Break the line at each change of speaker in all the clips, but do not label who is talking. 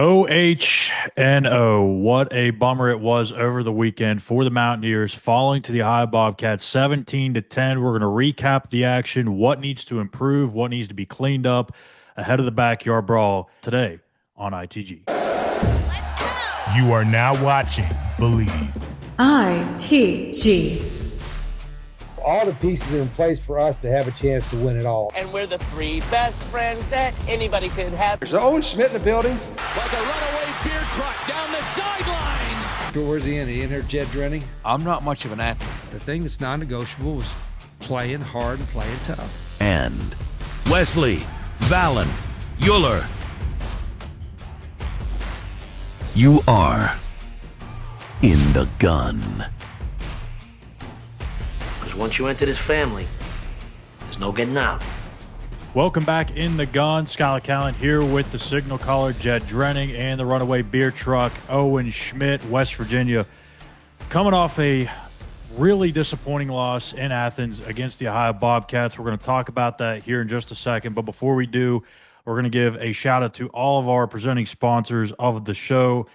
OHNO. What a bummer it was over the weekend for the Mountaineers falling to the Ohio Bobcats 17 to 10. We're going to recap the action, what needs to improve, what needs to be cleaned up ahead of the backyard brawl today on ITG.
You are now watching Believe.
ITG.
All the pieces are in place for us to have a chance to win it all.
And we're the three best friends that anybody could have.
There's Owen Schmitt in the building.
Like a runaway beer truck down the sidelines.
Where's he in? He in here, Jed Drenning?
I'm not much of an athlete.
The thing that's non-negotiable was playing hard and playing tough.
And Wesley, Valen, Uhler. You are in the gun.
Because once you enter this family, there's no getting out.
Welcome back in the gun. Schuyler Callihan here with the signal caller, Jed Drenning, and the runaway beer truck, Owen Schmitt, West Virginia. Coming off a really disappointing loss in Athens against the Ohio Bobcats. We're going to talk about that here in just a second. But before we do, we're going to give a shout out to all of our presenting sponsors of the show.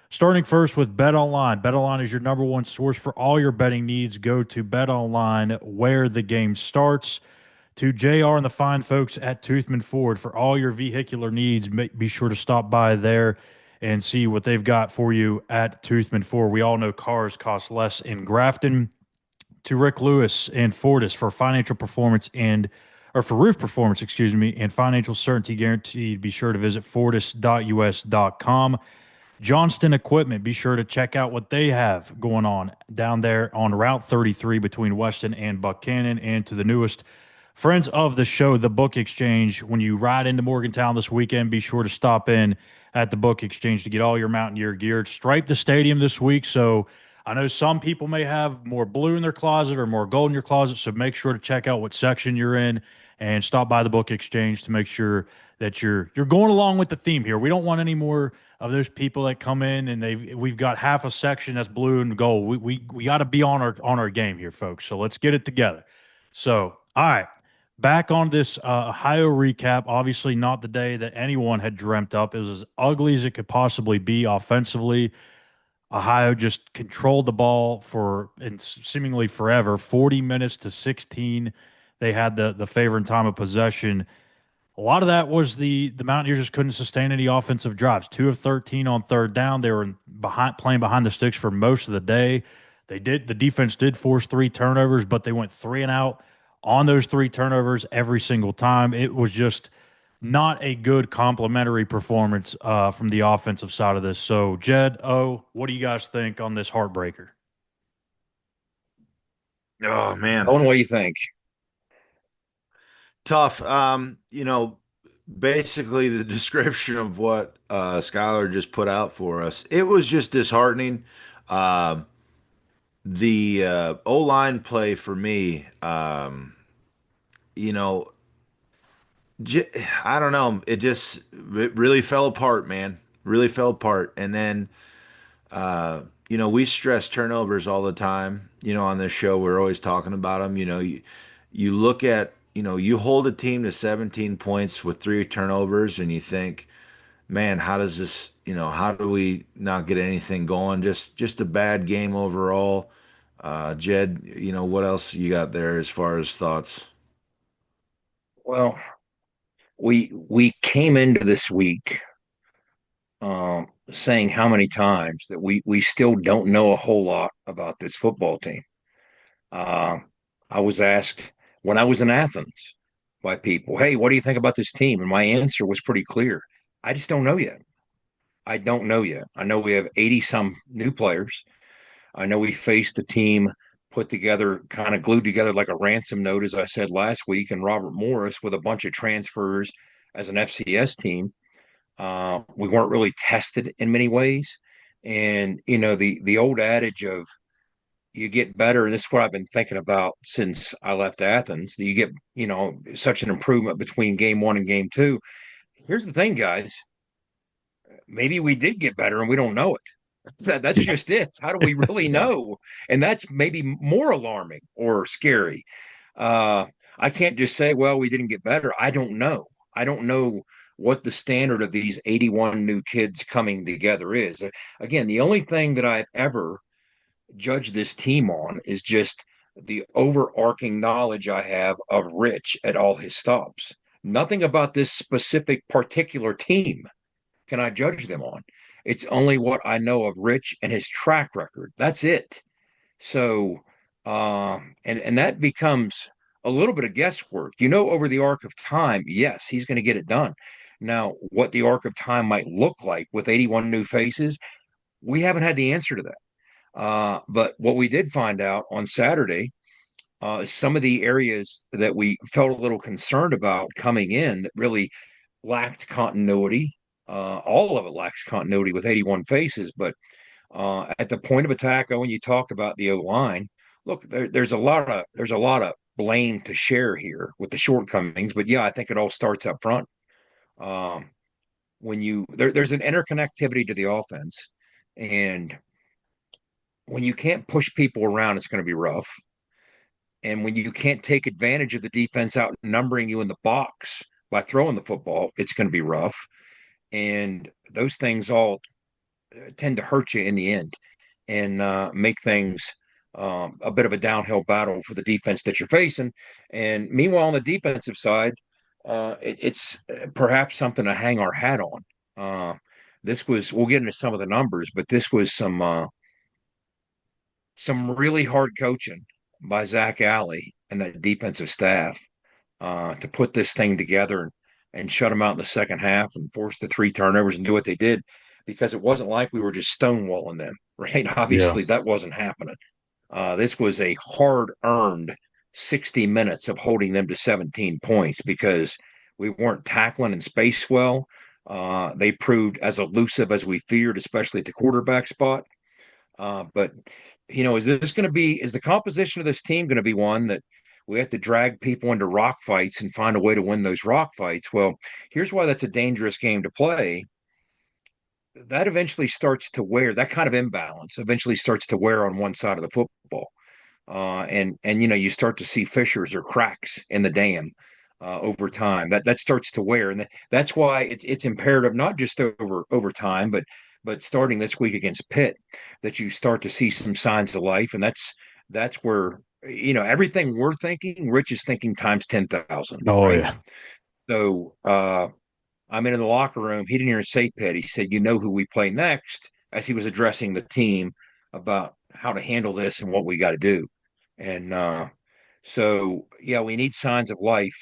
Starting first with BetOnline. BetOnline is your number one source for all your betting needs. Go to BetOnline where the game starts. To JR and the fine folks at Toothman Ford for all your vehicular needs, be sure to stop by there and see what they've got for you at Toothman Ford. We all know cars cost less in Grafton. To Rick Lewis and Fortis for financial performance and for roof performance, and financial certainty guaranteed. Be sure to visit fortis.us.com. Johnston Equipment, be sure to check out what they have going on down there on Route 33 between Weston and Buchanan. And to the newest friends of the show, the Book Exchange. When you ride into Morgantown this weekend, be sure to stop in at the Book Exchange to get all your Mountaineer gear. Stripe the stadium this week, so I know some people may have more blue in their closet or more gold in your closet, so make sure to check out what section you're in and stop by the Book Exchange to make sure that you're going along with the theme here. We don't want any more of those people that come in and we've got half a section that's blue and gold. We got to be on our game here, folks. So let's get it together. So, all right, back on this Ohio recap. Obviously, not the day that anyone had dreamt up. It was as ugly as it could possibly be offensively. Ohio just controlled the ball and seemingly forever. 40 minutes to 16. They had the favor in time of possession. A lot of that was the Mountaineers just couldn't sustain any offensive drives. 2 of 13 on third down. They were playing behind the sticks for most of the day. The defense did force 3 turnovers, but they went 3 and out on those 3 turnovers every single time. It was just not a good complimentary performance from the offensive side of this. So, Jed, what do you guys think on this heartbreaker?
Oh, man.
Owen, what do you think?
Tough. Basically the description of what Schuyler just put out for us, it was just disheartening. The O-line play for me, I don't know. It really fell apart, man. Really fell apart. And then, we stress turnovers all the time. On this show, we're always talking about them. You look at, you hold a team to 17 points with 3 turnovers and you think, man, how does this, how do we not get anything going? Just a bad game overall. Jed, what else you got there as far as thoughts?
Well, we came into this week saying how many times that we still don't know a whole lot about this football team. I was asked when I was in Athens by people, hey, what do you think about this team? And my answer was pretty clear. I just don't know yet. I don't know yet. I know we have 80-some new players. I know we faced a team put together, kind of glued together like a ransom note, as I said last week, and Robert Morris with a bunch of transfers as an FCS team. We weren't really tested in many ways. And, the old adage of you get better, and this is what I've been thinking about since I left Athens, you get, such an improvement between game 1 and game 2. Here's the thing, guys. Maybe we did get better and we don't know it. That's just it. How do we really know? And that's maybe more alarming or scary. I can't just say, well, we didn't get better. I don't know. I don't know what the standard of these 81 new kids coming together is. Again, the only thing that I've ever judged this team on is just the overarching knowledge I have of Rich at all his stops. Nothing about this specific particular team can I judge them on. It's only what I know of Rich and his track record. That's it. So, and that becomes a little bit of guesswork. Over the arc of time, yes, he's going to get it done. Now, what the arc of time might look like with 81 new faces, we haven't had the answer to that. But what we did find out on Saturday, some of the areas that we felt a little concerned about coming in that really lacked continuity. All of it lacks continuity with 81 faces, but at the point of attack, when you talked about the O line, look, there's a lot of blame to share here with the shortcomings. But yeah, I think it all starts up front. There's an interconnectivity to the offense, and when you can't push people around, it's going to be rough. And when you can't take advantage of the defense outnumbering you in the box by throwing the football, it's going to be rough. And those things all tend to hurt you in the end and make things a bit of a downhill battle for the defense that you're facing. And meanwhile, on the defensive side, it's perhaps something to hang our hat on. We'll get into some of the numbers, but this was some really hard coaching by Zach Alley and the defensive staff to put this thing together and shut them out in the second half and force the 3 turnovers and do what they did, because it wasn't like we were just stonewalling them, right? Obviously, that wasn't happening. This was a hard-earned 60 minutes of holding them to 17 points because we weren't tackling in space well. They proved as elusive as we feared, especially at the quarterback spot. But is the composition of this team going to be one that we have to drag people into rock fights and find a way to win those rock fights? Well, here's why that's a dangerous game to play. That kind of imbalance eventually starts to wear on one side of the football. And you start to see fissures or cracks in the dam over time. That starts to wear. And that's why it's imperative, not just over time, but starting this week against Pitt, that you start to see some signs of life. And that's where, everything we're thinking, Rich is thinking times 10,000.
Oh,
right?
yeah.
So I'm in the locker room. He didn't even say Pitt. He said, who we play next, as he was addressing the team about how to handle this and what we got to do. And so, yeah, we need signs of life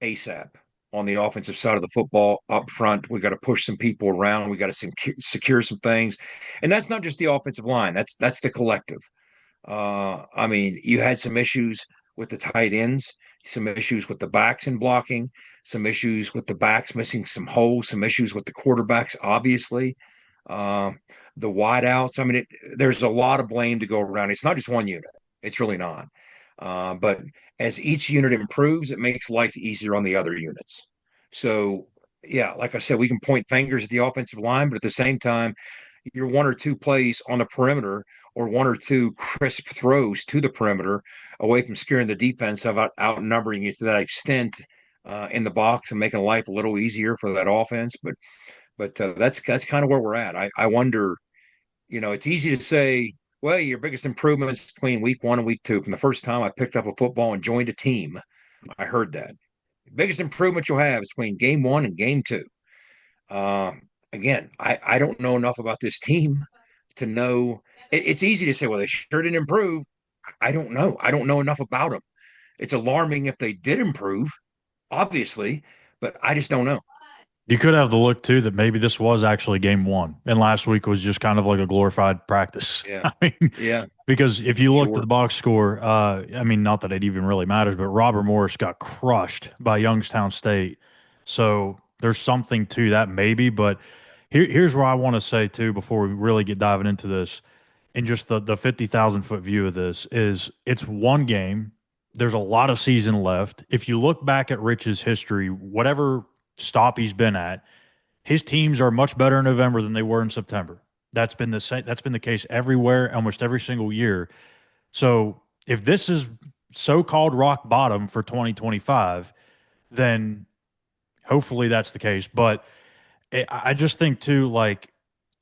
ASAP on the offensive side of the football up front. We got to push some people around. We got to secure some things. And that's not just the offensive line. That's the collective. You had some issues with the tight ends, some issues with the backs in blocking, some issues with the backs missing some holes, some issues with the quarterbacks, obviously. The wideouts. There's a lot of blame to go around. It's not just one unit. It's really not. But as each unit improves, it makes life easier on the other units. So, yeah, like I said, we can point fingers at the offensive line, but at the same time, your 1 or 2 plays on the perimeter or 1 or 2 crisp throws to the perimeter away from scaring the defense of outnumbering you to that extent in the box and making life a little easier for that offense. But that's kind of where we're at. I wonder, it's easy to say, well, your biggest improvements between week 1 and week 2. From the first time I picked up a football and joined a team, I heard that. The biggest improvement you'll have is between game 1 and game 2. Again, I don't know enough about this team to know. It's easy to say, well, they sure didn't improve. I don't know. I don't know enough about them. It's alarming if they did improve, obviously, but I just don't know.
You could have the look, too, that maybe this was actually game 1, and last week was just kind of like a glorified practice.
Yeah. Yeah.
Because if you looked at the box score, not that it even really matters, but Robert Morris got crushed by Youngstown State. So there's something to that maybe, but here's what I want to say, too, before we really get diving into this, and just the 50,000-foot view of this, is it's one game. There's a lot of season left. If you look back at Rich's history, whatever stop he's been at, his teams are much better in November than they were in September. That's been the case everywhere, almost every single year. So if this is so-called rock bottom for 2025, then hopefully that's the case. But I just think too, like,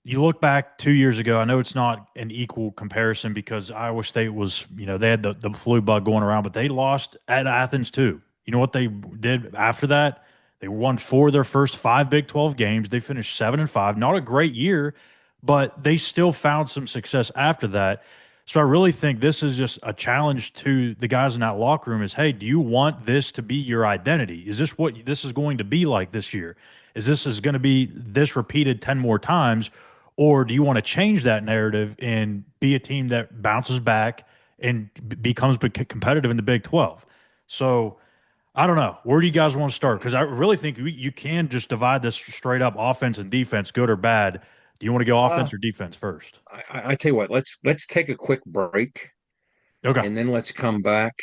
you look back 2 years ago, I know it's not an equal comparison because Iowa State was, they had the flu bug going around, but they lost at Athens too. You know what they did after that? They won 4 of their first 5 Big 12 games. They finished 7-5. Not a great year, but they still found some success after that. So I really think this is just a challenge to the guys in that locker room is, hey, do you want this to be your identity? Is this what this is going to be like this year? Is going to be this repeated 10 more times? Or do you want to change that narrative and be a team that bounces back and becomes competitive in the Big 12? So I don't know. Where do you guys want to start? Because I really think you can just divide this straight up offense and defense, good or bad. Do you want to go offense or defense first?
I tell you what, let's take a quick break.
Okay.
And then let's come back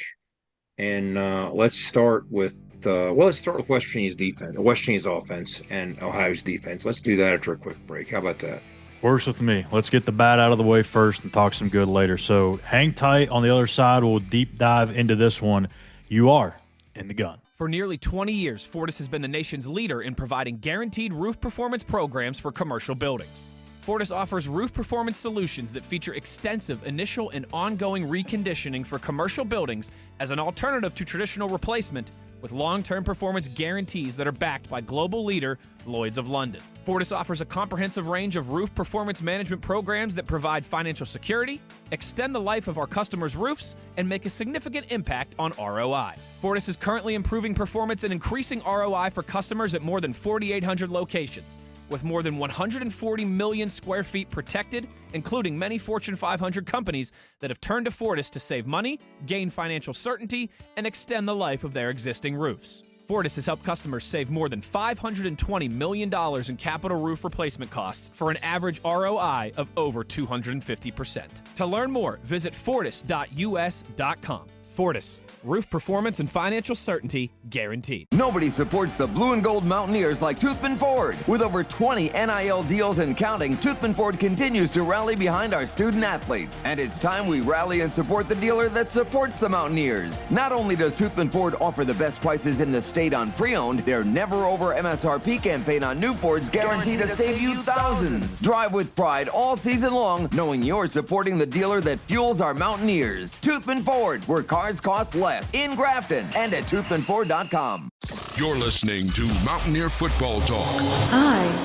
and let's start with West Virginia's defense, West Virginia's offense, and Ohio's defense. Let's do that after a quick break. How about that?
Works with me. Let's get the bad out of the way first and talk some good later. So hang tight. On the other side, we'll deep dive into this one. You are in the gun.
For nearly 20 years, Fortis has been the nation's leader in providing guaranteed roof performance programs for commercial buildings. Fortis offers roof performance solutions that feature extensive initial and ongoing reconditioning for commercial buildings as an alternative to traditional replacement, with long-term performance guarantees that are backed by global leader Lloyd's of London. Fortis offers a comprehensive range of roof performance management programs that provide financial security, extend the life of our customers' roofs, and make a significant impact on ROI. Fortis is currently improving performance and increasing ROI for customers at more than 4,800 locations, with more than 140 million square feet protected, including many Fortune 500 companies that have turned to Fortis to save money, gain financial certainty, and extend the life of their existing roofs. Fortis has helped customers save more than $520 million in capital roof replacement costs for an average ROI of over 250%. To learn more, visit fortis.us.com. Fortis, roof performance and financial certainty guaranteed.
Nobody supports the blue and gold Mountaineers like Toothman Ford. With over 20 NIL deals and counting, Toothman Ford continues to rally behind our student athletes. And it's time we rally and support the dealer that supports the Mountaineers. Not only does Toothman Ford offer the best prices in the state on pre-owned, their never over MSRP campaign on new Fords guaranteed to save you thousands. Drive with pride all season long, knowing you're supporting the dealer that fuels our Mountaineers. Toothman Ford, where cars cost less, in Grafton and at toothmanford.com.
You're listening to Mountaineer Football Talk.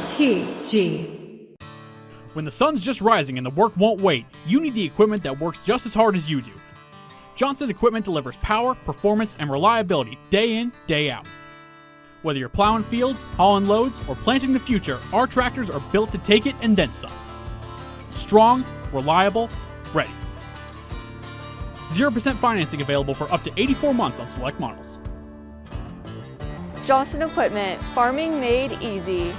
ITG. When the sun's just rising and the work won't wait, you need the equipment that works just as hard as you do. Johnson Equipment delivers power, performance, and reliability day in, day out. Whether you're plowing fields, hauling loads, or planting the future, our tractors are built to take it and then some. Strong, reliable, ready. 0% financing available for up to 84 months on select models.
Johnson Equipment, farming made easy.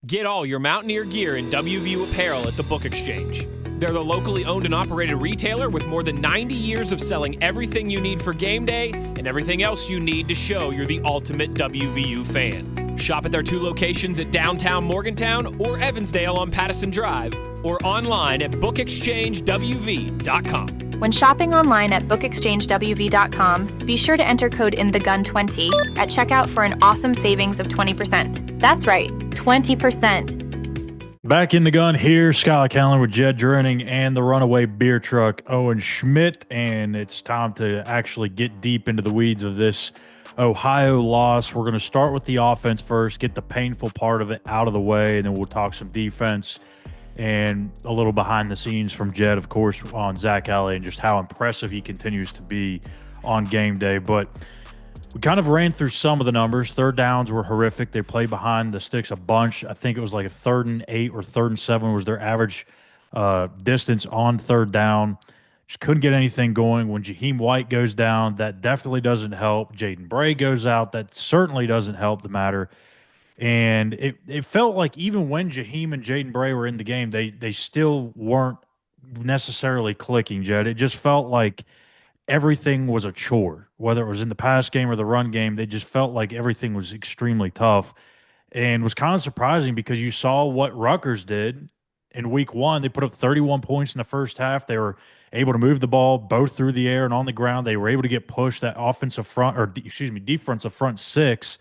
Get all your Mountaineer gear in WVU apparel at the Book Exchange. They're the locally owned and operated retailer with more than 90 years of selling everything you need for game day and everything else you need to show you're the ultimate WVU fan. Shop at their 2 locations at downtown Morgantown or Evansdale on Pattison Drive, or online at bookexchangewv.com.
When shopping online at bookexchangewv.com, be sure to enter code INTHEGUN20 at checkout for an awesome savings of 20%. That's right, 20%.
Back in the gun here, Schuyler Callihan with Jed Drenning and the runaway beer truck, Owen Schmitt, and it's time to actually get deep into the weeds of this Ohio loss. We're going to start with the offense first, get the painful part of it out of the way, and then we'll talk some defense and a little behind the scenes from Jed, of course, on Zach Alley and just how impressive he continues to be on game day. But we kind of ran through some of the numbers. Third downs were horrific. They played behind the sticks a bunch. I think it was like a 3rd and 8 or 3rd and 7 was their average distance on third down. Just couldn't get anything going. When Jahiem White goes down, that definitely doesn't help. Jaden Bray goes out, that certainly doesn't help the matter. And it felt like even when Jahiem and Jaden Bray were in the game, they still weren't necessarily clicking, Jed. It just felt like everything was a chore, whether it was in the pass game or the run game. They just felt like everything was extremely tough and was kind of surprising because you saw what Rutgers did in week one. They put up 31 points in the first half. They were able to move the ball both through the air and on the ground. They were able to get pushed that offensive front, or defensive front six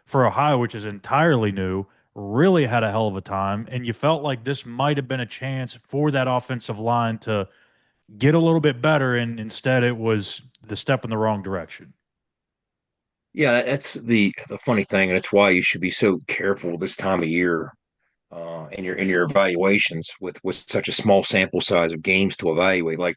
for Ohio, which is entirely new. Really had a hell of a time. And you felt like this might have been a chance for that offensive line to get a little bit better. And instead it was the step in the wrong direction.
Yeah, that's the funny thing, and it's why you should be so careful this time of year in your evaluations with such a small sample size of games to evaluate. Like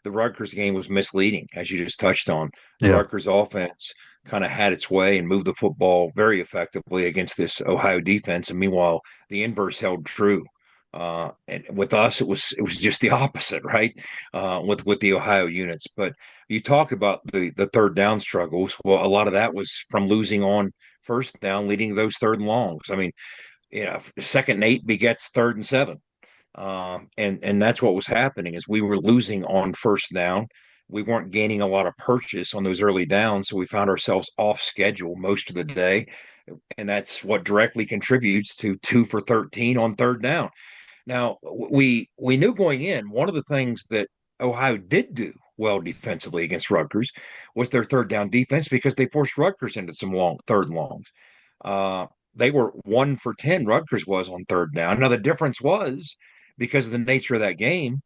the Rutgers game was misleading, as you just touched on. The Rutgers offense kind of had its way and moved the football very effectively against this Ohio defense, and meanwhile the inverse held true. And with us, it was just the opposite, right? With the Ohio units. But you talk about the third down struggles. Well, a lot of that was from losing on first down, leading to those third and longs. I mean, second and 8 begets third and 7. And that's what was happening is we were losing on first down. We weren't gaining a lot of purchase on those early downs, so we found ourselves off schedule most of the day. And that's what directly contributes to 2 for 13 on third down. Now, we knew going in, one of the things that Ohio did do well defensively against Rutgers was their third down defense, because they forced Rutgers into some long third and longs. They were 1 for 10, Rutgers was, on third down. Now, the difference was, because of the nature of that game,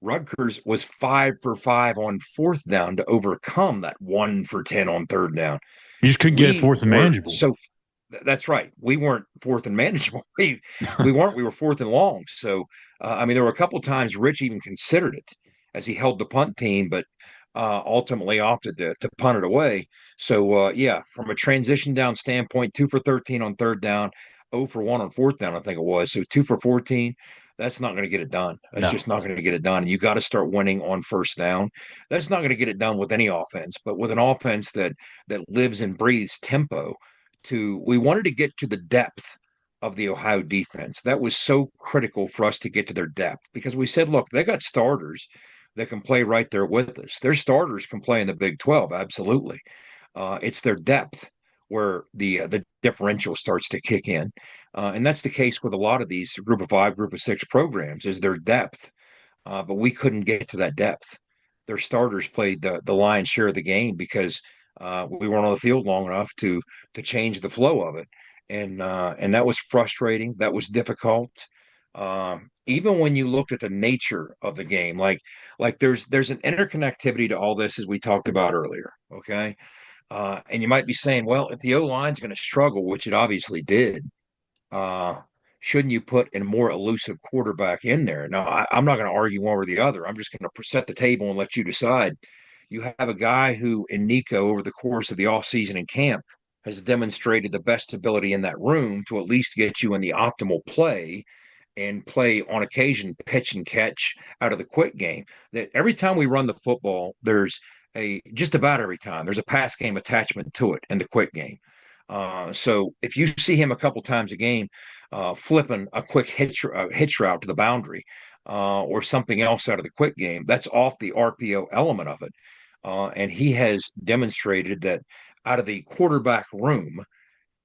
Rutgers was 5 for 5 on fourth down to overcome that 1 for 10 on third down.
You just couldn't get it fourth and manageable.
So that's right. We weren't fourth and manageable. We weren't. We were fourth and long. So, I mean, there were a couple of times Rich even considered it as he held the punt team, but ultimately opted to punt it away. So, yeah, from a transition down standpoint, 2 for 13 on third down, 0 for 1 on fourth down, I think it was. So 2 for 14, that's not going to get it done. That's just not going to get it done. And you got to start winning on first down. That's not going to get it done with any offense, but with an offense that lives and breathes tempo. We wanted to get to the depth of the Ohio defense. That was so critical for us to get to their depth, because we said, look, they got starters that can play right there with us. Their starters can play in the Big 12, absolutely. It's their depth where the differential starts to kick in. And that's the case with a lot of these group of 5, group of 6 programs, is their depth. But we couldn't get to that depth. Their starters played the lion's share of the game because we weren't on the field long enough to change the flow of it. And that was frustrating. That was difficult. Even when you looked at the nature of the game, like there's an interconnectivity to all this, as we talked about earlier. Okay. And you might be saying, well, if the O-line's going to struggle, which it obviously did, shouldn't you put a more elusive quarterback in there? Now, I'm not going to argue one or the other. I'm just going to set the table and let you decide. You have a guy who, in Nico, over the course of the offseason and camp, has demonstrated the best ability in that room to at least get you in the optimal play and play, on occasion, pitch and catch out of the quick game. That every time we run the football, just about every time, there's a pass game attachment to it in the quick game. So if you see him a couple times a game flipping a quick hitch route to the boundary or something else out of the quick game, that's off the RPO element of it. And he has demonstrated that out of the quarterback room,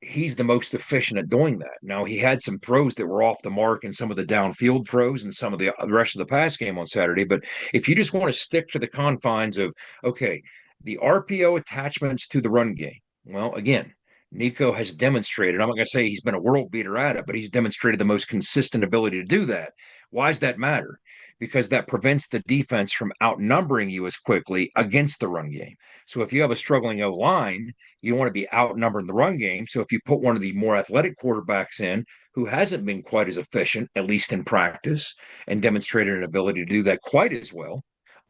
he's the most efficient at doing that. Now, he had some throws that were off the mark in some of the downfield throws and some of the rest of the pass game on Saturday. But if you just want to stick to the confines of, okay, the RPO attachments to the run game, well, again, Nico has demonstrated, I'm not going to say he's been a world beater at it, but he's demonstrated the most consistent ability to do that. Why does that matter? Because that prevents the defense from outnumbering you as quickly against the run game. So if you have a struggling O-line, you don't want to be outnumbered in the run game. So if you put one of the more athletic quarterbacks in who hasn't been quite as efficient, at least in practice, and demonstrated an ability to do that quite as well,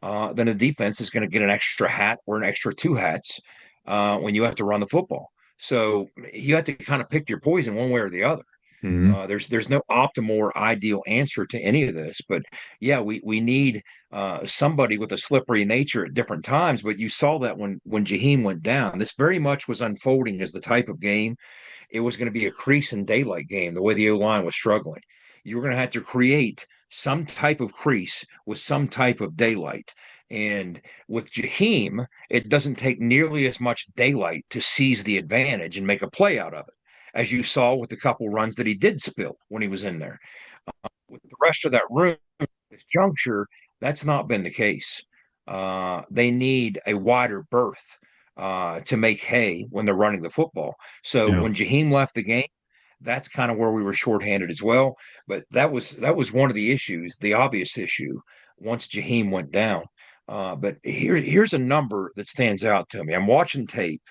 then the defense is going to get an extra hat or an extra 2 hats when you have to run the football. So you have to kind of pick your poison one way or the other. Mm-hmm. There's no optimal or ideal answer to any of this, but yeah, we need somebody with a slippery nature at different times. But you saw that when Jahiem went down, this very much was unfolding as the type of game. It was going to be a crease and daylight game, the way the O-line was struggling. You were going to have to create some type of crease with some type of daylight. And with Jahiem, it doesn't take nearly as much daylight to seize the advantage and make a play out of it, as you saw with the couple runs that he did spill when he was in there. With the rest of that room, this juncture, that's not been the case. They need a wider berth to make hay when they're running the football. So
Yeah.
when Jahiem left the game, that's kind of where we were shorthanded as well. But that was one of the issues, the obvious issue, once Jahiem went down. But here's a number that stands out to me. I'm watching tape,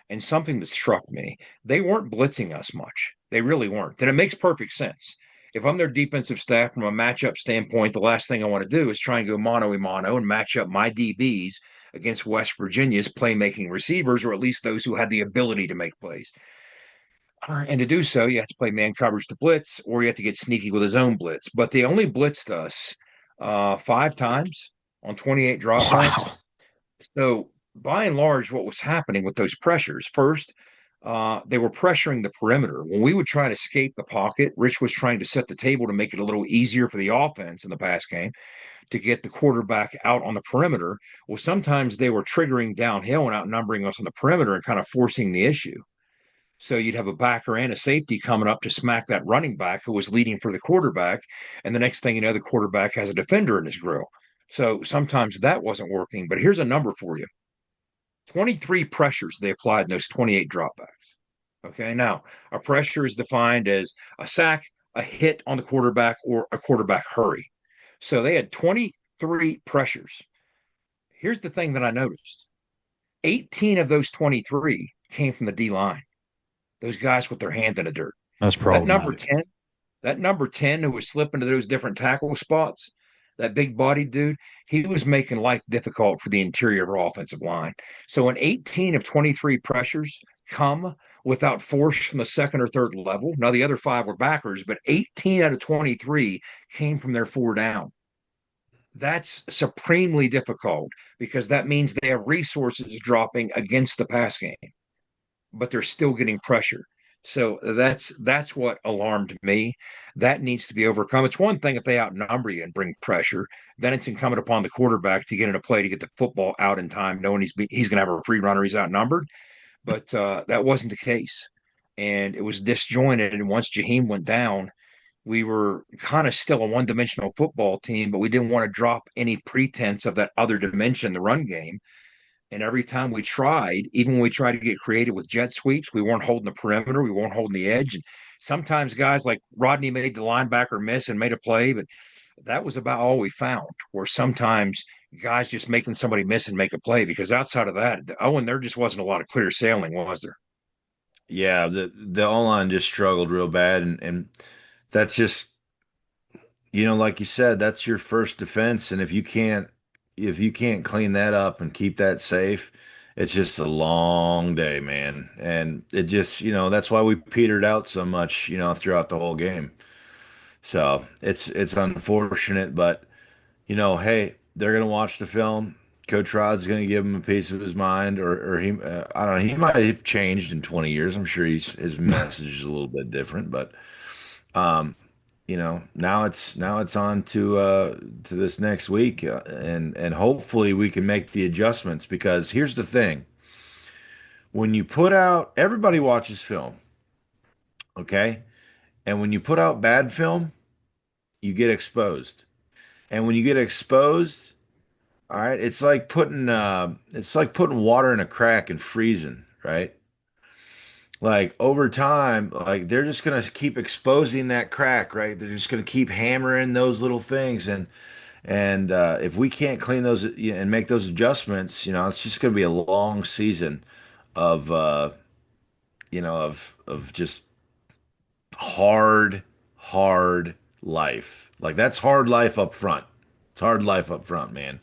and something that struck me: they weren't blitzing us much. They really weren't. And it makes perfect sense. If I'm their defensive staff from a matchup standpoint, the last thing I want to do is try and go mano a mano and match up my DBs against West Virginia's playmaking receivers, or at least those who had the ability to make plays. And to do so, you have to play man coverage to blitz, or you have to get sneaky with his own blitz. But they only blitzed us 5 times on 28 dropbacks.
Wow.
So by and large, what was happening with those pressures? First, they were pressuring the perimeter. When we would try to escape the pocket, Rich was trying to set the table to make it a little easier for the offense in the pass game to get the quarterback out on the perimeter. Well, sometimes they were triggering downhill and outnumbering us on the perimeter and kind of forcing the issue. So you'd have a backer and a safety coming up to smack that running back who was leading for the quarterback. And the next thing you know, the quarterback has a defender in his grill. So sometimes that wasn't working. But here's a number for you: 23 pressures they applied in those 28 dropbacks. Okay. Now, a pressure is defined as a sack, a hit on the quarterback, or a quarterback hurry. So they had 23 pressures. Here's the thing that I noticed: 18 of those 23 came from the D line. Those guys with their hand in the dirt.
That's
That number
problematic.
10, that number 10 who was slipping to those different tackle spots, that big body dude, he was making life difficult for the interior of our offensive line. So when 18 of 23 pressures come without force from the second or third level, now the other 5 were backers, but 18 out of 23 came from their 4 down. That's supremely difficult because that means they have resources dropping against the pass game, but they're still getting pressure. So that's what alarmed me. That needs to be overcome. It's one thing if they outnumber you and bring pressure, then it's incumbent upon the quarterback to get in a play to get the football out in time, knowing he's going to have a free runner, he's outnumbered. But that wasn't the case, and it was disjointed. And once Jahiem went down, we were kind of still a one-dimensional football team, but we didn't want to drop any pretense of that other dimension, the run game. And every time we tried, even when we tried to get creative with jet sweeps, we weren't holding the perimeter, we weren't holding the edge. And sometimes guys like Rodney made the linebacker miss and made a play, but that was about all we found. Or sometimes guys just making somebody miss and make a play, because outside of that, Owen, there just wasn't a lot of clear sailing, was there?
Yeah, the O-line just struggled real bad, and that's just, like you said, that's your first defense, and if you can't clean that up and keep that safe, it's just a long day, man. And it just, that's why we petered out so much, throughout the whole game. So it's unfortunate, but hey, they're gonna watch the film. Coach Rod's gonna give him a piece of his mind, or he, I don't know, he might have changed in 20 years. I'm sure his message is a little bit different, but um, now it's on to this next week, and hopefully we can make the adjustments, because here's the thing: when you put out, everybody watches film, okay, and when you put out bad film, you get exposed, and when you get exposed, all right, it's like putting water in a crack and freezing, right? Like over time, like they're just gonna keep exposing that crack, right? They're just gonna keep hammering those little things, and if we can't clean those, and make those adjustments, it's just gonna be a long season of of just hard life. Like that's hard life up front. It's hard life up front, man.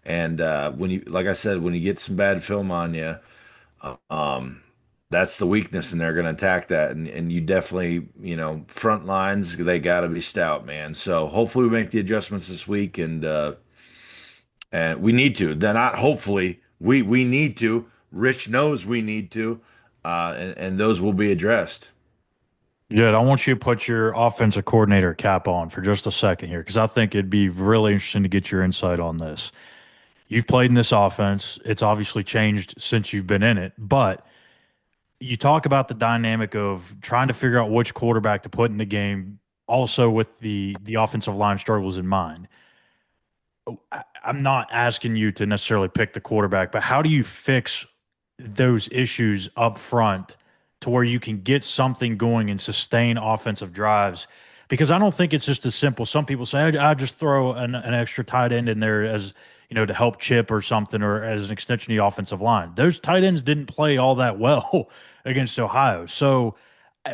And when you, like I said, when you get some bad film on you, um, that's the weakness, and they're going to attack that. And you definitely, front lines, they got to be stout, man. So hopefully we make the adjustments this week, and we need to. They're not hopefully, we need to. Rich knows we need to, and those will be addressed.
Yeah, I want you to put your offensive coordinator cap on for just a second here, because I think it'd be really interesting to get your insight on this. You've played in this offense. It's obviously changed since you've been in it, but you talk about the dynamic of trying to figure out which quarterback to put in the game also with the offensive line struggles in mind, I'm not asking you to necessarily pick the quarterback, but how do you fix those issues up front to where you can get something going and sustain offensive drives? Because I don't think it's just as simple. Some people say, I just throw an extra tight end in there as, to help chip or something, or as an extension of the offensive line. Those tight ends didn't play all that well against Ohio. So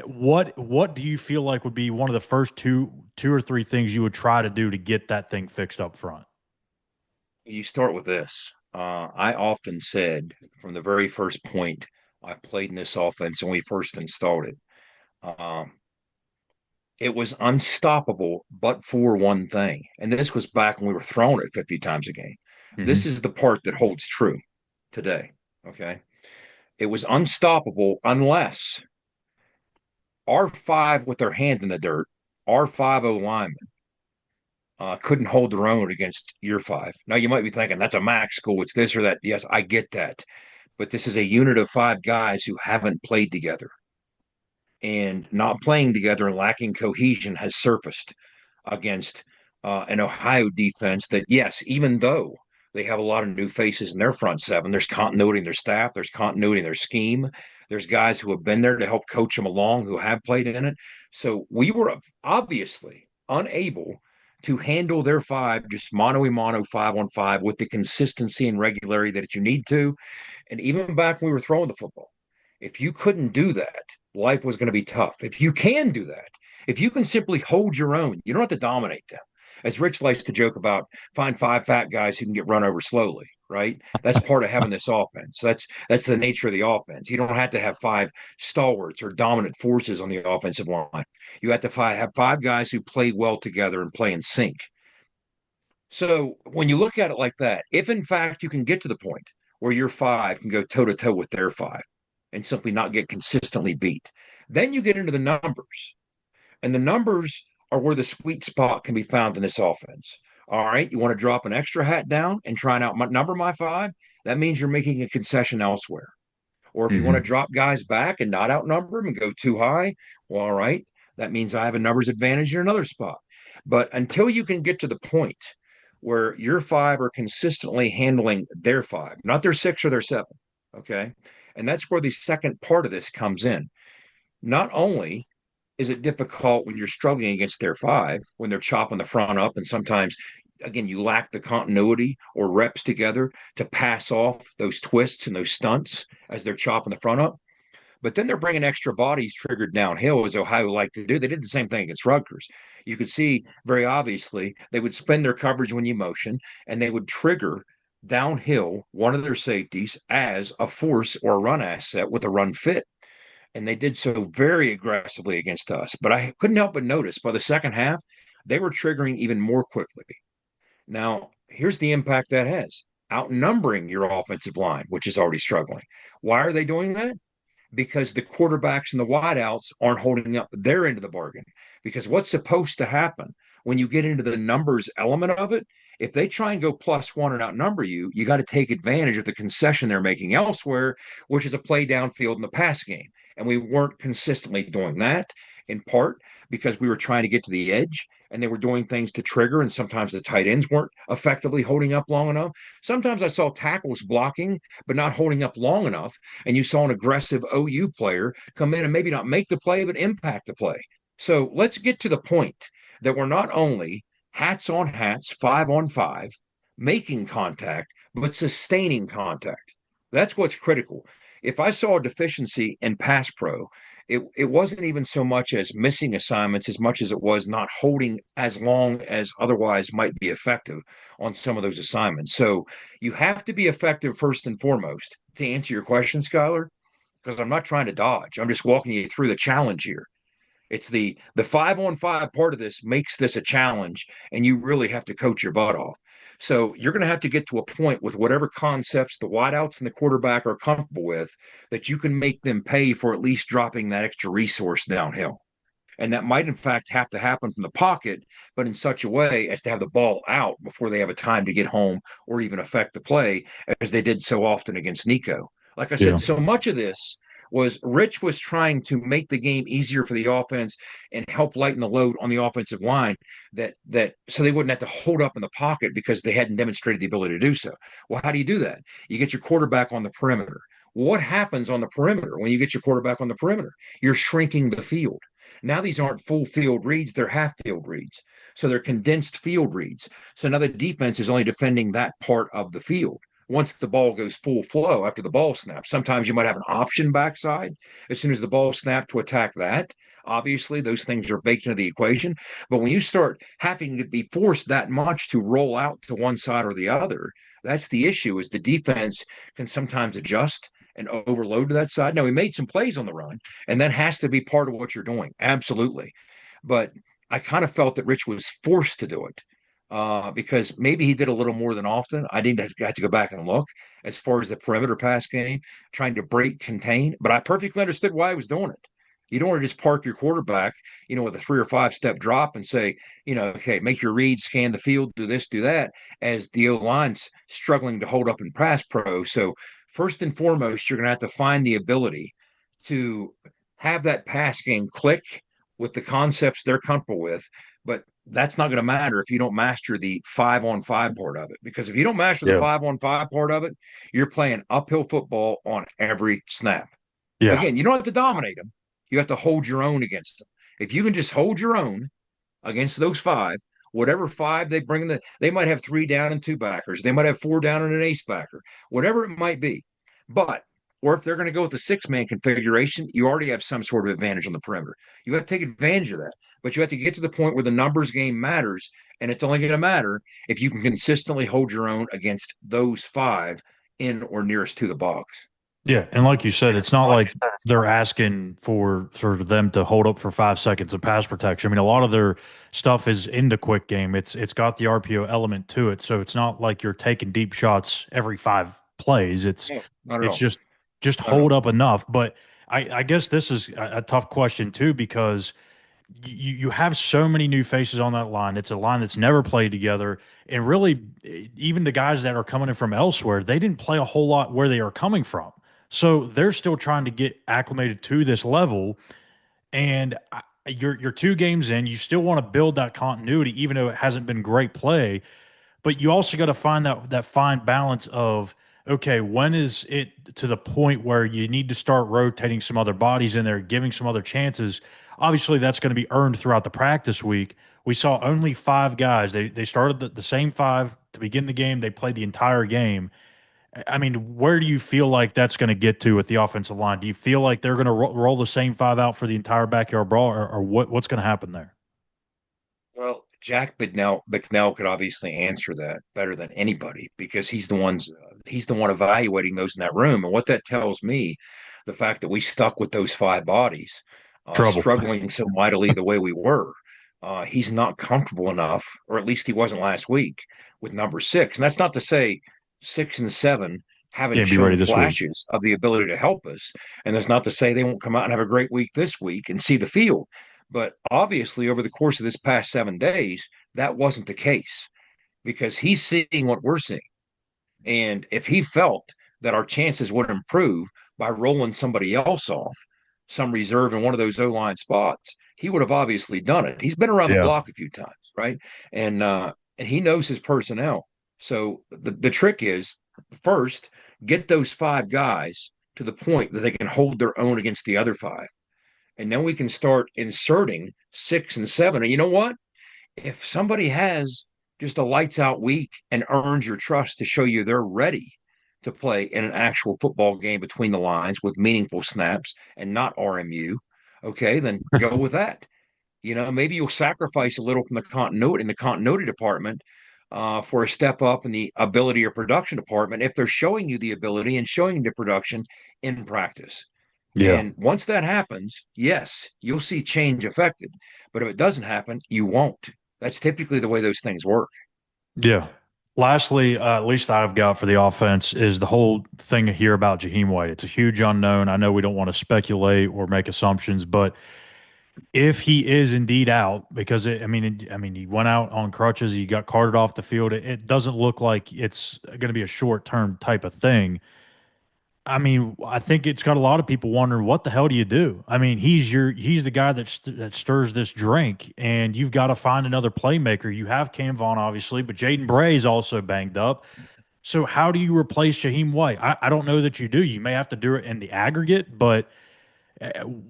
what do you feel like would be one of the first two or three things you would try to do to get that thing fixed up front?
You start with this. I often said from the very first point I played in this offense when we first installed it, it was unstoppable, but for one thing. And this was back when we were throwing it 50 times a game.
Mm-hmm.
This is the part that holds true today. Okay. It was unstoppable unless our five with their hand in the dirt, our 5-0 linemen, couldn't hold their own against your five. Now, you might be thinking that's a MAC school. It's this or that. Yes, I get that. But this is a unit of five guys who haven't played together. And not playing together and lacking cohesion has surfaced against an Ohio defense that, yes, even though they have a lot of new faces in their front seven, there's continuity in their staff, there's continuity in their scheme. There's guys who have been there to help coach them along who have played in it. So we were obviously unable to handle their five, just mano-a-mano, 5-on-5 with the consistency and regularity that you need to. And even back when we were throwing the football, if you couldn't do that, life was going to be tough. If you can do that, if you can simply hold your own, you don't have to dominate them. As Rich likes to joke about, find five fat guys who can get run over slowly, right? That's part of having this offense. That's the nature of the offense. You don't have to have five stalwarts or dominant forces on the offensive line. You have to have five guys who play well together and play in sync. So when you look at it like that, if in fact you can get to the point where your five can go toe-to-toe with their five and simply not get consistently beat, then you get into the numbers. And the numbers are where the sweet spot can be found in this offense. All right, you want to drop an extra hat down and try and outnumber my five? That means you're making a concession elsewhere. Or if you want to drop guys back and not outnumber them and go too high, well, all right, that means I have a numbers advantage in another spot. But until you can get to the point where your five are consistently handling their five, not their six or their seven, okay? And that's where the second part of this comes in. Not only is it difficult when you're struggling against their five, when they're chopping the front up, and sometimes, again, you lack the continuity or reps together to pass off those twists and those stunts as they're chopping the front up. But then they're bringing extra bodies triggered downhill, as Ohio liked to do. They did the same thing against Rutgers. You could see very obviously they would spin their coverage when you motion, and they would trigger downhill one of their safeties as a force or a run asset with a run fit. And they did so very aggressively against us. But I couldn't help but notice by the second half, they were triggering even more quickly. Now, here's the impact that has. Outnumbering your offensive line, which is already struggling. Why are they doing that? Because the quarterbacks and the wideouts aren't holding up their end of the bargain. Because what's supposed to happen when you get into the numbers element of it, if they try and go +1 and outnumber you, you got to take advantage of the concession they're making elsewhere, which is a play downfield in the pass game. And we weren't consistently doing that, in part because we were trying to get to the edge and they were doing things to trigger, and sometimes the tight ends weren't effectively holding up long enough. Sometimes I saw tackles blocking but not holding up long enough, and you saw an aggressive OU player come in and maybe not make the play but impact the play. So let's get to the point that we're not only hats on hats, 5-on-5, making contact, but sustaining contact. That's what's critical. If I saw a deficiency in pass pro, it wasn't even so much as missing assignments as much as it was not holding as long as otherwise might be effective on some of those assignments. So you have to be effective first and foremost to answer your question, Schuyler, because I'm not trying to dodge. I'm just walking you through the challenge here. It's the 5-on-5 part of this makes this a challenge, and you really have to coach your butt off. So you're going to have to get to a point with whatever concepts the wideouts and the quarterback are comfortable with that you can make them pay for at least dropping that extra resource downhill. And that might, in fact, have to happen from the pocket, but in such a way as to have the ball out before they have a time to get home or even affect the play, as they did so often against Nico. Like I said, so much of this was Rich was trying to make the game easier for the offense and help lighten the load on the offensive line that so they wouldn't have to hold up in the pocket because they hadn't demonstrated the ability to do so. Well, how do you do that? You get your quarterback on the perimeter. What happens on the perimeter when you get your quarterback on the perimeter? You're shrinking the field. Now these aren't full field reads, they're half field reads. So they're condensed field reads. So now the defense is only defending that part of the field. Once the ball goes full flow after the ball snaps, sometimes you might have an option backside as soon as the ball snapped to attack that. Obviously, those things are baked into the equation. But when you start having to be forced that much to roll out to one side or the other, that's the issue is the defense can sometimes adjust and overload to that side. Now, he made some plays on the run, and that has to be part of what you're doing. Absolutely. But I kind of felt that Rich was forced to do it because maybe he did a little more than often. I didn't have to go back and look as far as the perimeter pass game, trying to break, contain. But I perfectly understood why he was doing it. You don't want to just park your quarterback, with a 3 or 5 step drop and say, okay, make your read, scan the field, do this, do that, as the O-line's struggling to hold up in pass pro. So first and foremost, you're going to have to find the ability to have that pass game click with the concepts they're comfortable with. But that's not going to matter if you don't master the 5-on-5 part of it. Because if you don't master the 5-on-5 part of it, you're playing uphill football on every snap.
Yeah.
Again, you don't have to dominate them. You have to hold your own against them. If you can just hold your own against those 5, whatever 5 they bring they might have 3 down and 2 backers. They might have 4 down and an ace backer, whatever it might be. Or if they're going to go with the 6-man configuration, you already have some sort of advantage on the perimeter. You have to take advantage of that. But you have to get to the point where the numbers game matters, and it's only going to matter if you can consistently hold your own against those 5 in or nearest to the box.
Yeah, and like you said, it's not like they're asking for them to hold up for 5 seconds of pass protection. I mean, a lot of their stuff is in the quick game. It's got the RPO element to it, so it's not like you're taking deep shots every 5 plays. It's just hold up enough. But I guess this is a tough question too because you have so many new faces on that line. It's a line that's never played together, and really, even the guys that are coming in from elsewhere, they didn't play a whole lot where they are coming from. So they're still trying to get acclimated to this level, and you're 2 games in. You still want to build that continuity, even though it hasn't been great play. But you also got to find that fine balance of, okay, when is it to the point where you need to start rotating some other bodies in there, giving some other chances? Obviously, that's going to be earned throughout the practice week. We saw only 5 guys. They started the same 5 to begin the game. They played the entire game. I mean, where do you feel like that's going to get to with the offensive line? Do you feel like they're going to roll the same 5 out for the entire backyard brawl, or what's going to happen there?
Well, Jack Bicknell could obviously answer that better than anybody because he's the one evaluating those in that room. And what that tells me, the fact that we stuck with those 5 bodies, struggling so mightily the way we were, he's not comfortable enough, or at least he wasn't last week, with number 6. And that's not to say 6 and 7 haven't shown flashes of the ability to help us. And that's not to say they won't come out and have a great week this week and see the field. But obviously, over the course of this past 7 days, that wasn't the case because he's seeing what we're seeing. And if he felt that our chances would improve by rolling somebody else off, some reserve in one of those O-line spots, he would have obviously done it. He's been around the block a few times, right? And he knows his personnel. So the trick is, first, get those 5 guys to the point that they can hold their own against the other 5. And then we can start inserting 6 and 7. And you know what? If somebody has just a lights out week and earns your trust to show you they're ready to play in an actual football game between the lines with meaningful snaps and not RMU, okay, then go with that. Maybe you'll sacrifice a little from the continuity department for a step up in the ability or production department if they're showing you the ability and showing you the production in practice. Yeah. And once that happens, yes, you'll see change affected. But if it doesn't happen, you won't. That's typically the way those things work.
Yeah. Lastly, at least I've got for the offense is the whole thing here about Jahiem White. It's a huge unknown. I know we don't want to speculate or make assumptions, but if he is indeed out, because he went out on crutches, he got carted off the field. It doesn't look like it's going to be a short-term type of thing. I mean, I think it's got a lot of people wondering what the hell do you do? I mean, he's the guy that stirs this drink, and you've got to find another playmaker. You have Cam Vaughn, obviously, but Jaden Bray is also banged up. So how do you replace Jahiem White? I don't know that you do. You may have to do it in the aggregate, but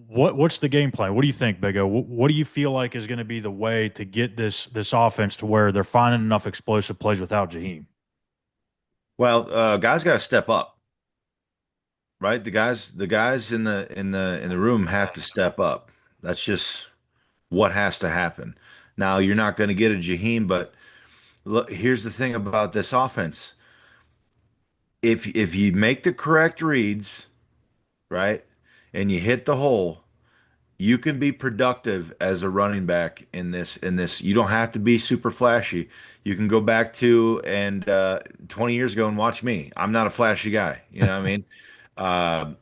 what's the game plan? What do you think, Big O? What do you feel like is going to be the way to get this offense to where they're finding enough explosive plays without Jahiem?
Well, guys got to step up, right? The guys in the room have to step up. That's just what has to happen. Now, you're not going to get a Jahiem, but look, here's the thing about this offense. If you make the correct reads, right, and you hit the hole, you can be productive as a running back in this. You don't have to be super flashy. You can go back to and 20 years ago and watch me. I'm not a flashy guy. You know what I mean? Uh,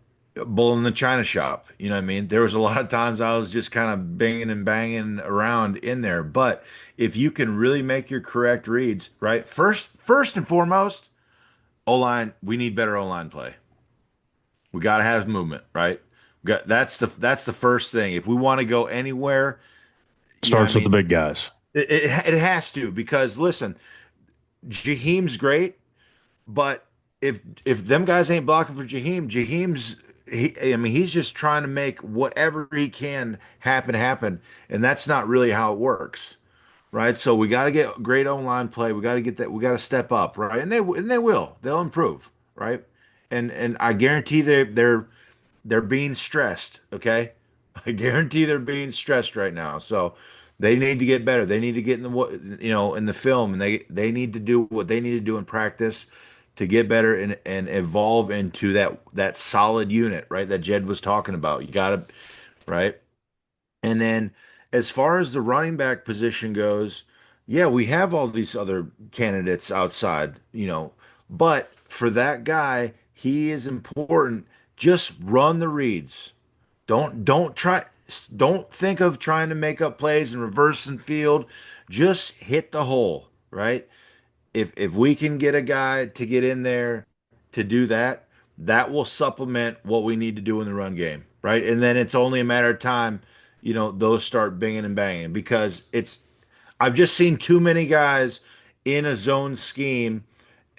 Bull in the china shop. You know what I mean? There was a lot of times I was just kind of banging and banging around in there. But if you can really make your correct reads, right? First and foremost, O-line, we need better O-line play. We got to have movement, right? That's the first thing. If we want to go anywhere,
Starts with the big guys.
it has to, because listen, Jaheim's great, but if them guys ain't blocking for I mean, he's just trying to make whatever he can happen, and that's not really how it works, right? So we got to get great online play. We got to get that. We got to step up, right? And they will. They'll improve, right? And I guarantee they're being stressed. Okay, I guarantee they're being stressed right now. So they need to get better. They need to get in in the film, and they need to do what they need to do in practice to get better and evolve into that solid unit, right? That Jed was talking about. You got to, right? And then as far as the running back position goes, yeah, we have all these other candidates outside, but for that guy, he is important. Just run the reads. Don't think of trying to make up plays and reverse and field. Just hit the hole, right? If we can get a guy to get in there to do that, that will supplement what we need to do in the run game, right? And then it's only a matter of time, those start binging and banging, because I've just seen too many guys in a zone scheme,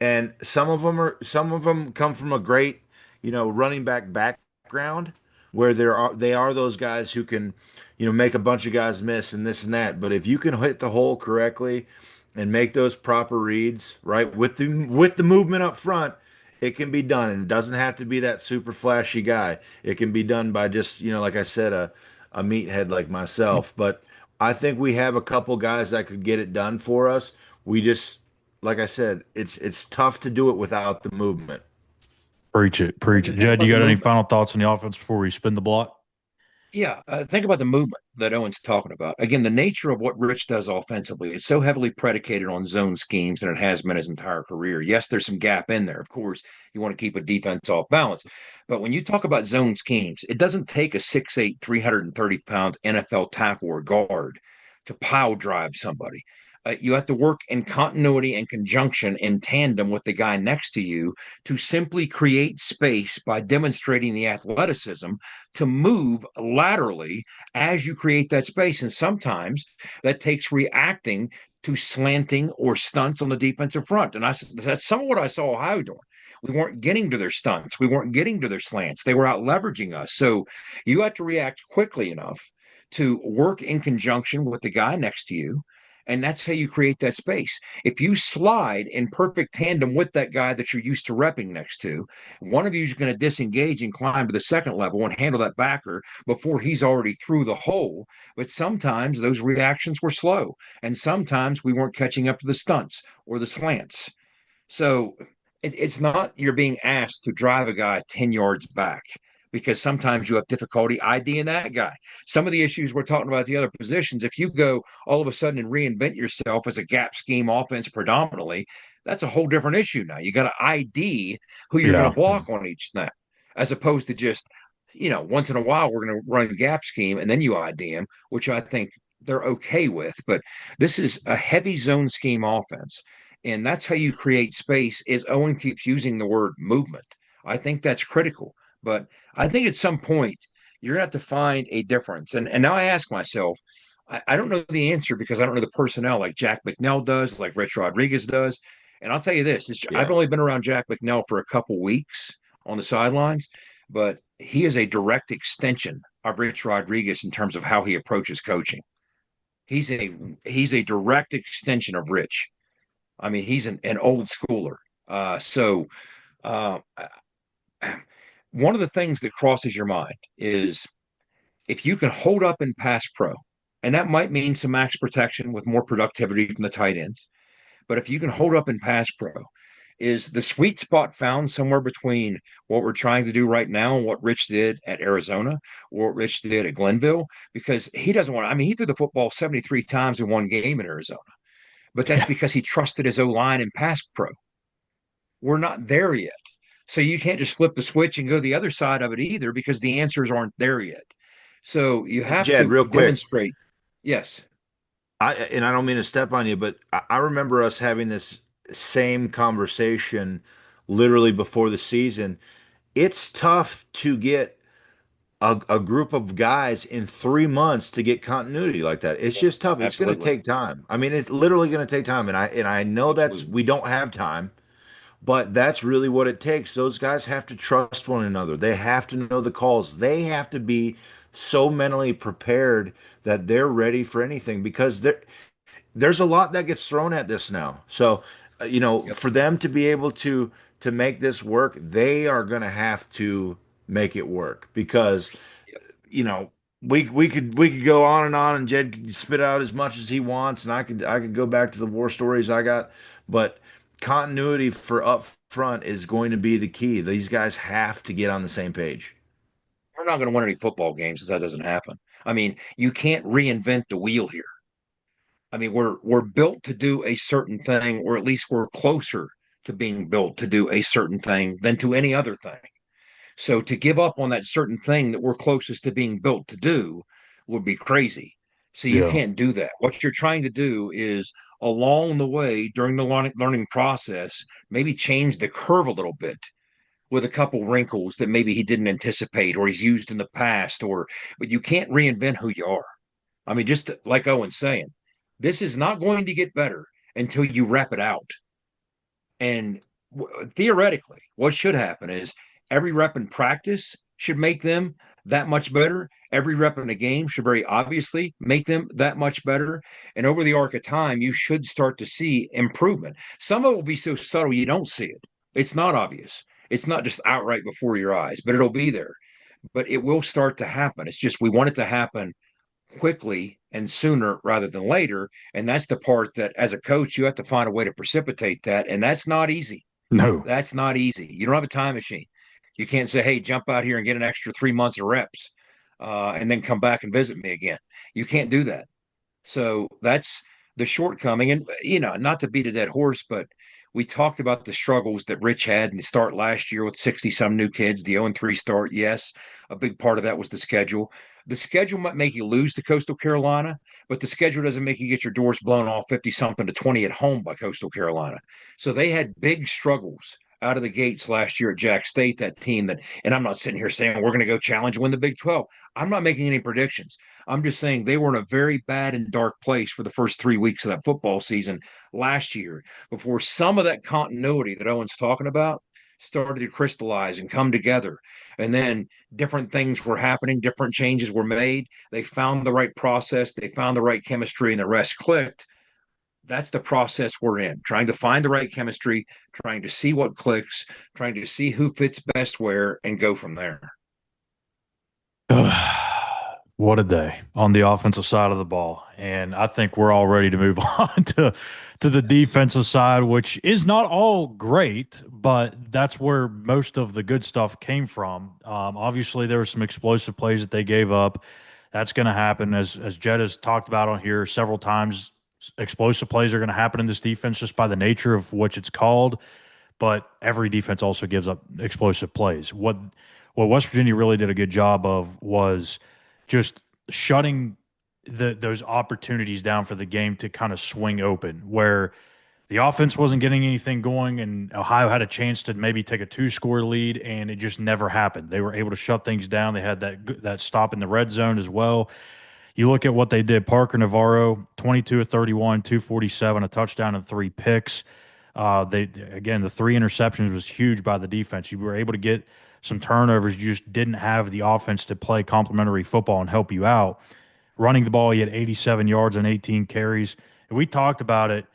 and some of them come from a great, running back background, where they are those guys who can, make a bunch of guys miss and this and that. But if you can hit the hole correctly and make those proper reads, right, with the movement up front, it can be done. And it doesn't have to be that super flashy guy. It can be done by just, like I said, a meathead like myself. But I think we have a couple guys that could get it done for us. We just, like I said, it's tough to do it without the movement.
Preach it. Jed, you got any final thoughts on the offense before we spin the block?
Yeah, think about the movement that Owen's talking about. Again, the nature of what Rich does offensively is so heavily predicated on zone schemes, and it has been his entire career. Yes, there's some gap in there. Of course, you want to keep a defense off balance. But when you talk about zone schemes, it doesn't take a 6'8", 330-pound NFL tackle or guard to pile drive somebody. You have to work in continuity and conjunction in tandem with the guy next to you to simply create space by demonstrating the athleticism to move laterally as you create that space. And sometimes that takes reacting to slanting or stunts on the defensive front. And that's some of what I saw Ohio doing. We weren't getting to their stunts. We weren't getting to their slants. They were out leveraging us. So you have to react quickly enough to work in conjunction with the guy next to you. And that's how you create that space. If you slide in perfect tandem with that guy that you're used to repping next to, one of you is going to disengage and climb to the second level and handle that backer before he's already through the hole. But sometimes those reactions were slow, and sometimes we weren't catching up to the stunts or the slants. So it's not you're being asked to drive a guy 10 yards back, because sometimes you have difficulty IDing that guy. Some of the issues we're talking about the other positions, if you go all of a sudden and reinvent yourself as a gap scheme offense predominantly, that's a whole different issue now. You got to ID who you're going to block on each snap, as opposed to just, once in a while we're going to run a gap scheme and then you ID them, which I think they're okay with. But this is a heavy zone scheme offense, and that's how you create space. Is Owen keeps using the word movement. I think that's critical. But I think at some point you're going to have to find a difference. And now I ask myself, I don't know the answer because I don't know the personnel like Jack McNell does, like Rich Rodriguez does. And I'll tell you this, I've
Yeah.
only been around Jack McNell for a couple weeks on the sidelines, but he is a direct extension of Rich Rodriguez in terms of how he approaches coaching. He's a direct extension of Rich. I mean, he's an old schooler. So uh, one of the things that crosses your mind is if you can hold up in pass pro, and that might mean some max protection with more productivity from the tight ends, but if you can hold up in pass pro, is the sweet spot found somewhere between what we're trying to do right now and what Rich did at Arizona or what Rich did at Glenville? Because he doesn't want to, I mean, he threw the football 73 times in one game in Arizona, but that's because he trusted his O line in pass pro. We're not there yet. So you can't just flip the switch and go the other side of it either because the answers aren't there yet. So you have
Jed,
to
real quick.
demonstrate. Yes.
I don't mean to step on you, but I remember us having this same conversation literally before the season. It's tough to get a group of guys in 3 months to get continuity like that. It's just tough. It's going to
Absolutely.
take time. I mean, it's literally going to take time, and I know
Absolutely.
we don't have time, but that's really what it takes. Those guys have to trust one another. They have to know the calls. They have to be so mentally prepared that they're ready for anything because there's a lot that gets thrown at this now. So,
Yep.
for them to be able to make this work, they are going to have to make it work because
Yep.
you know we could go on and Jed could spit out as much as he wants and I could go back to the war stories I got, but continuity for up front is going to be the key. These guys have to get on the same page.
We're not going to win any football games if that doesn't happen. I mean, you can't reinvent the wheel here. I mean, we're built to do a certain thing, or at least we're closer to being built to do a certain thing than to any other thing. So to give up on that certain thing that we're closest to being built to do would be crazy. So you
Yeah.
can't do that. What you're trying to do is along the way during the learning process, maybe change the curve a little bit with a couple wrinkles that maybe he didn't anticipate or he's used in the past, or but you can't reinvent who you are. I mean, just like Owen's saying, this is not going to get better until you rep it out. And theoretically, what should happen is every rep in practice should make them that much better. Every rep in a game should very obviously make them that much better. And over the arc of time, you should start to see improvement. Some of it will be so subtle you don't see it. It's not obvious. It's not just outright before your eyes, but it'll be there. But it will start to happen. It's just we want it to happen quickly and sooner rather than later. And that's the part that as a coach, you have to find a way to precipitate that. And that's not easy.
No.
That's not easy. You don't have a time machine. You can't say, hey, jump out here and get an extra 3 months of reps and then come back and visit me again. You can't do that. So that's the shortcoming. And, not to beat a dead horse, but we talked about the struggles that Rich had in the start last year with 60 some new kids, the 0-3 start. Yes, a big part of that was the schedule. The schedule might make you lose to Coastal Carolina, but the schedule doesn't make you get your doors blown off 50 something to 20 at home by Coastal Carolina. So they had big struggles out of the gates last year at Jack State, that team that, and I'm not sitting here saying we're going to go challenge and win the Big 12. I'm not making any predictions. I'm just saying they were in a very bad and dark place for the first 3 weeks of that football season last year before some of that continuity that Owen's talking about started to crystallize and come together. And then different things were happening, different changes were made. They found the right process, they found the right chemistry, and the rest clicked. That's the process we're in, trying to find the right chemistry, trying to see what clicks, trying to see who fits best where, and go from there.
What a day on the offensive side of the ball. And I think we're all ready to move on to the defensive side, which is not all great, but that's where most of the good stuff came from. Obviously, there were some explosive plays that they gave up. That's going to happen, as Jed has talked about on here several times. Explosive plays are going to happen in this defense just by the nature of which it's called, but every defense also gives up explosive plays. What West Virginia really did a good job of was just shutting those opportunities down for the game to kind of swing open, where the offense wasn't getting anything going, and Ohio had a chance to maybe take a 2-score lead, and it just never happened. They were able to shut things down. They had that stop in the red zone as well. You look at what they did. Parker Navarro, 22 of 31, 247, a touchdown and 3 picks. The 3 interceptions was huge by the defense. You were able to get some turnovers. You just didn't have the offense to play complementary football and help you out. Running the ball, he had 87 yards and 18 carries. And we talked about it.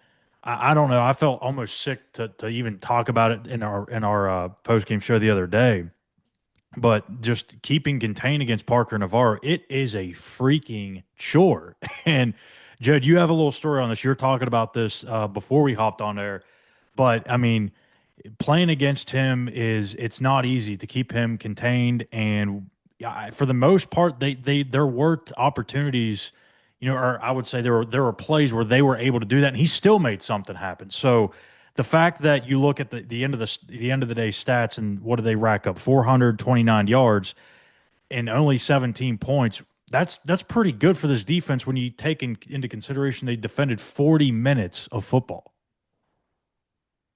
I don't know. I felt almost sick to even talk about it in our post game show the other day. But just keeping contained against Parker Navarro, it is a freaking chore. And Jed, you have a little story on this. You were talking about this before we hopped on there. But I mean, playing against him it's not easy to keep him contained. And for the most part, there were opportunities. Or I would say there were plays where they were able to do that, and he still made something happen. So the fact that you look at the end of the day stats, and what do they rack up? 429 yards and only 17 points. That's pretty good for this defense when you take into consideration they defended 40 minutes of football.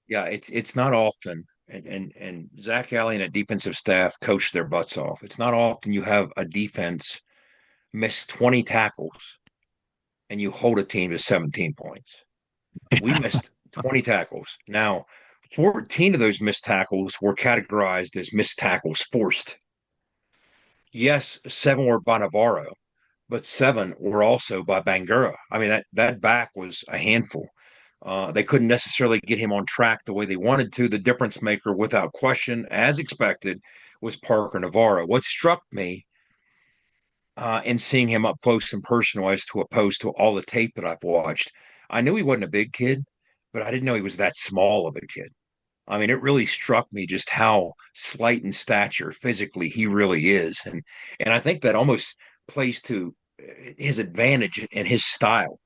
Yeah, it's not often, and Zach Alley and a defensive staff coach their butts off. It's not often you have a defense miss 20 tackles and you hold a team to 17 points. We missed 20 tackles. Now, 14 of those missed tackles were categorized as missed tackles forced. Yes, 7 were by Navarro, but 7 were also by Bangura. I mean, that back was a handful. They couldn't necessarily get him on track the way they wanted to. The difference maker, without question, as expected, was Parker Navarro. What struck me in seeing him up close and personal, as to opposed to all the tape that I've watched, I knew he wasn't a big kid, but I didn't know he was that small of a kid. I mean, it really struck me just how slight in stature physically he really is. And I think that almost plays to his advantage and his style,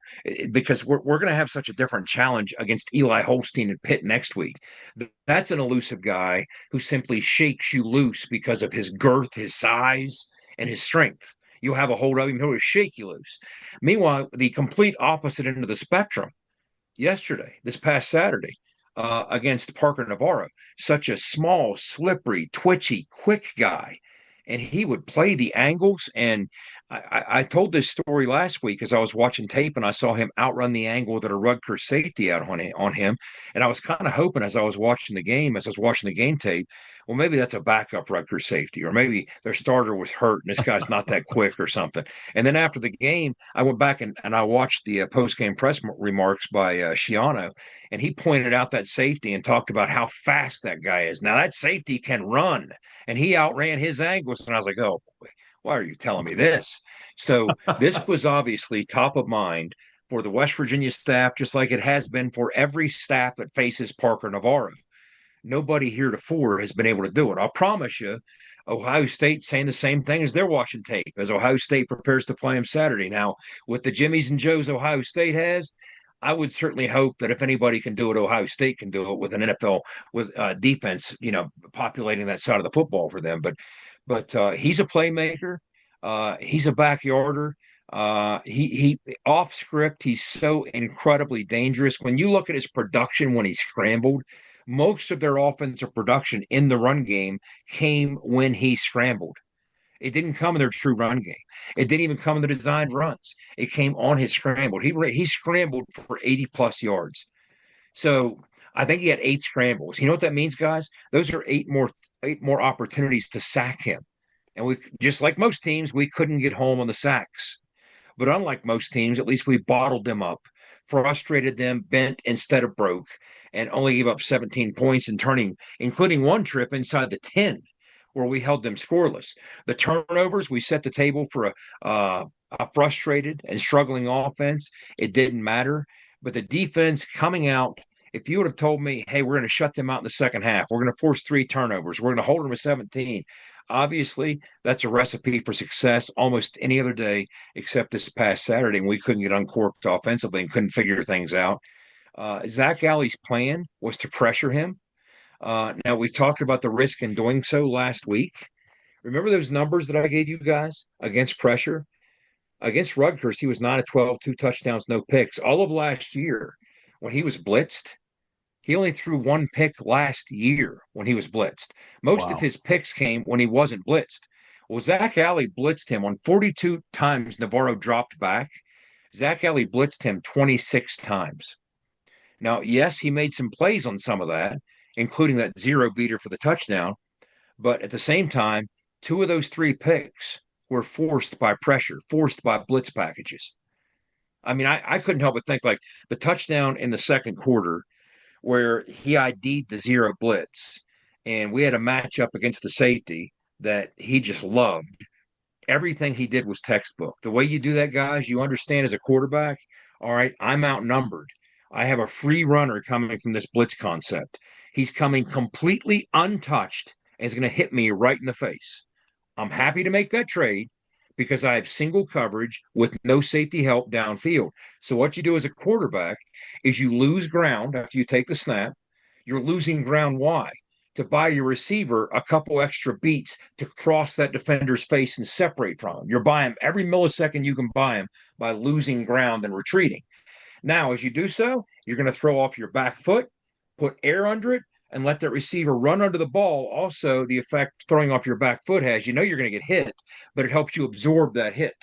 because we're going to have such a different challenge against Eli Holstein and Pitt next week. That's an elusive guy who simply shakes you loose because of his girth, his size, and his strength. You'll have a hold of him, he'll shake you loose. Meanwhile, the complete opposite end of the spectrum yesterday, this past Saturday, against Parker Navarro, such a small, slippery, twitchy, quick guy. And he would play the angles. And I told this story last week as I was watching tape, and I saw him outrun the angle that a Rutgers safety out on him. And I was kind of hoping, as I was watching the game tape, well, maybe that's a backup Rutgers safety, or maybe their starter was hurt and this guy's not that quick or something. And then after the game, I went back and I watched the post-game press remarks by Schiano, and he pointed out that safety and talked about how fast that guy is. Now, that safety can run, and he outran his angles. And I was like, oh, boy, why are you telling me this? So this was obviously top of mind for the West Virginia staff, just like it has been for every staff that faces Parker Navarro. Nobody heretofore has been able to do it. I'll promise you, Ohio State's saying the same thing as they're watching tape, as Ohio State prepares to play him Saturday. Now, with the Jimmies and Joes Ohio State has, I would certainly hope that if anybody can do it, Ohio State can do it with an NFL with defense, populating that side of the football for them. But he's a playmaker. He's a backyarder. He off script, he's so incredibly dangerous. When you look at his production when he scrambled, most of their offensive production in the run game came when he scrambled. It didn't come in their true run game. It didn't even come in the designed runs. It came on his scramble. He scrambled for 80-plus yards. So I think he had 8 scrambles. You know what that means, guys? Those are 8 more opportunities to sack him. And we, just like most teams, we couldn't get home on the sacks. But unlike most teams, at least we bottled them up, frustrated them, bent instead of broke, and only gave up 17 points, including one trip inside the 10 where we held them scoreless. The turnovers, we set the table for a frustrated and struggling offense. It didn't matter. But the defense coming out, if you would have told me, hey, we're going to shut them out in the second half, we're going to force 3 turnovers, we're going to hold them to 17, obviously that's a recipe for success almost any other day except this past Saturday, and we couldn't get uncorked offensively and couldn't figure things out. Zach Alley's plan was to pressure him. Now, we talked about the risk in doing so last week. Remember those numbers that I gave you guys against pressure? Against Rutgers, he was 9 of 12, 2 touchdowns, no picks. All of last year, when he was blitzed, He only threw one pick last year when he was blitzed. Most of his picks came when he wasn't blitzed. Well, Zach Alley blitzed him on 42 times Navarro dropped back. Zach Alley blitzed him 26 times. Now, yes, he made some plays on some of that, including that zero beater for the touchdown. But at the same time, two of those three picks were forced by pressure, forced by blitz packages. I mean, I couldn't help but think like the touchdown in the second quarter where he ID'd the zero blitz and we had a matchup against the safety that he just loved. Everything he did was textbook. The way you do that, guys, you understand as a quarterback, all right, I'm outnumbered. I have a free runner coming from this blitz concept. He's coming completely untouched and is going to hit me right in the face. I'm happy to make that trade because I have single coverage with no safety help downfield. So what you do as a quarterback is you lose ground after you take the snap. You're losing ground. Why? To buy your receiver a couple extra beats to cross that defender's face and separate from him. You're buying every millisecond you can buy him by losing ground and retreating. Now, as you do so, you're going to throw off your back foot, put air under it, and let that receiver run under the ball. Also, the effect throwing off your back foot has, you're going to get hit, but it helps you absorb that hit.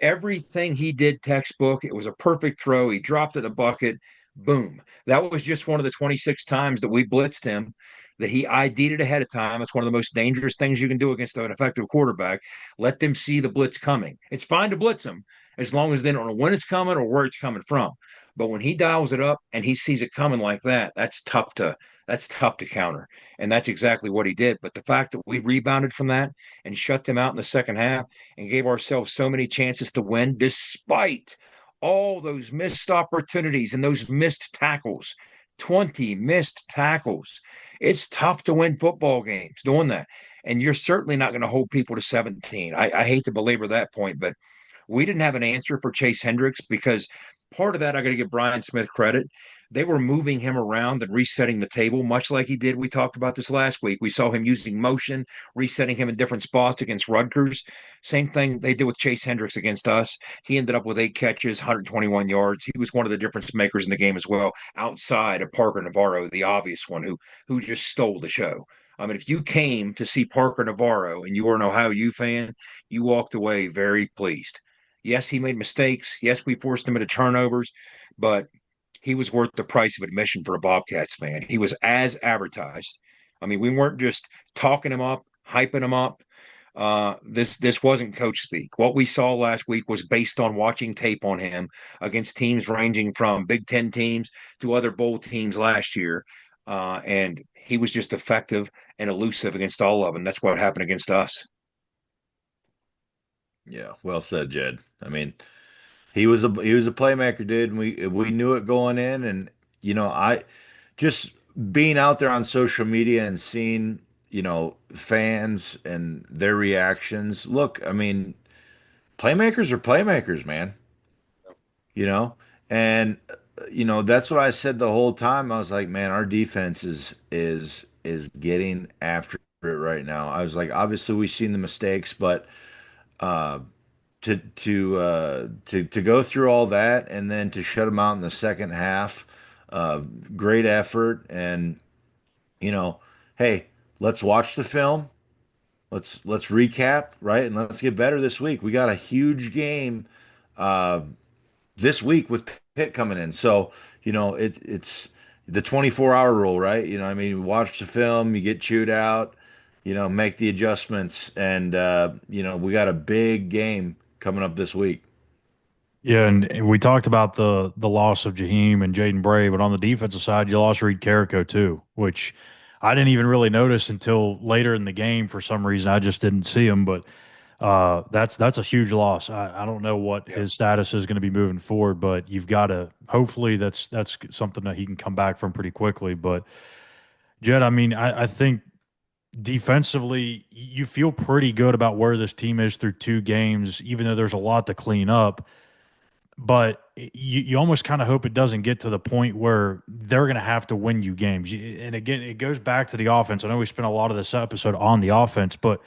Everything he did textbook. It was a perfect throw. He dropped it in a bucket. Boom. That was just one of the 26 times that we blitzed him, that he ID'd it ahead of time. It's one of the most dangerous things you can do against an effective quarterback. Let them see the blitz coming. It's fine to blitz them as long as they don't know when it's coming or where it's coming from. But when he dials it up and he sees it coming like that, that's tough to counter. And that's exactly what he did. But the fact that we rebounded from that and shut them out in the second half and gave ourselves so many chances to win, despite all those missed opportunities and those missed tackles, 20 missed tackles. It's tough to win football games doing that. And you're certainly not going to hold people to 17. I hate to belabor that point, but we didn't have an answer for Chase Hendricks because part of that, I got to give Brian Smith credit. They were moving him around and resetting the table, much like he did. We talked about this last week. We saw him using motion, resetting him in different spots against Rutgers. Same thing they did with Chase Hendricks against us. He ended up with 8 catches, 121 yards. He was one of the difference makers in the game as well, outside of Parker Navarro, the obvious one who just stole the show. I mean, if you came to see Parker Navarro and you were an Ohio U fan, you walked away very pleased. Yes, he made mistakes. Yes, we forced him into turnovers, but he was worth the price of admission for a Bobcats fan. He was as advertised. I mean, we weren't just talking him up, hyping him up. This wasn't coach speak. What we saw last week was based on watching tape on him against teams ranging from Big Ten teams to other bowl teams last year. And he was just effective and elusive against all of them. That's what happened against us.
Yeah, well said, Jed. I mean, he was a playmaker, dude. And we knew it going in, and I just being out there on social media and seeing fans and their reactions. Look, I mean, playmakers are playmakers, man. And that's what I said the whole time. I was like, man, our defense is getting after it right now. I was like, obviously we've seen the mistakes, but to go through all that and then to shut them out in the second half, great effort. And hey, let's watch the film. Let's recap, right, and let's get better this week. We got a huge game this week with Pitt coming in, so it's the 24-hour rule, right? I mean, watch the film, you get chewed out, make the adjustments, and we got a big game coming up this week.
Yeah, and we talked about the loss of Jahiem and Jaden Bray, but on the defensive side, you lost Reed Carrico too, which I didn't even really notice until later in the game. For some reason, I just didn't see him, but that's a huge loss. I don't know what his status is going to be moving forward, but you've got to hopefully that's something that he can come back from pretty quickly. But Jed, I mean, I think defensively, you feel pretty good about where this team is through 2 games, even though there's a lot to clean up. But you almost kind of hope it doesn't get to the point where they're going to have to win you games. And again, it goes back to the offense. I know we spent a lot of this episode on the offense, but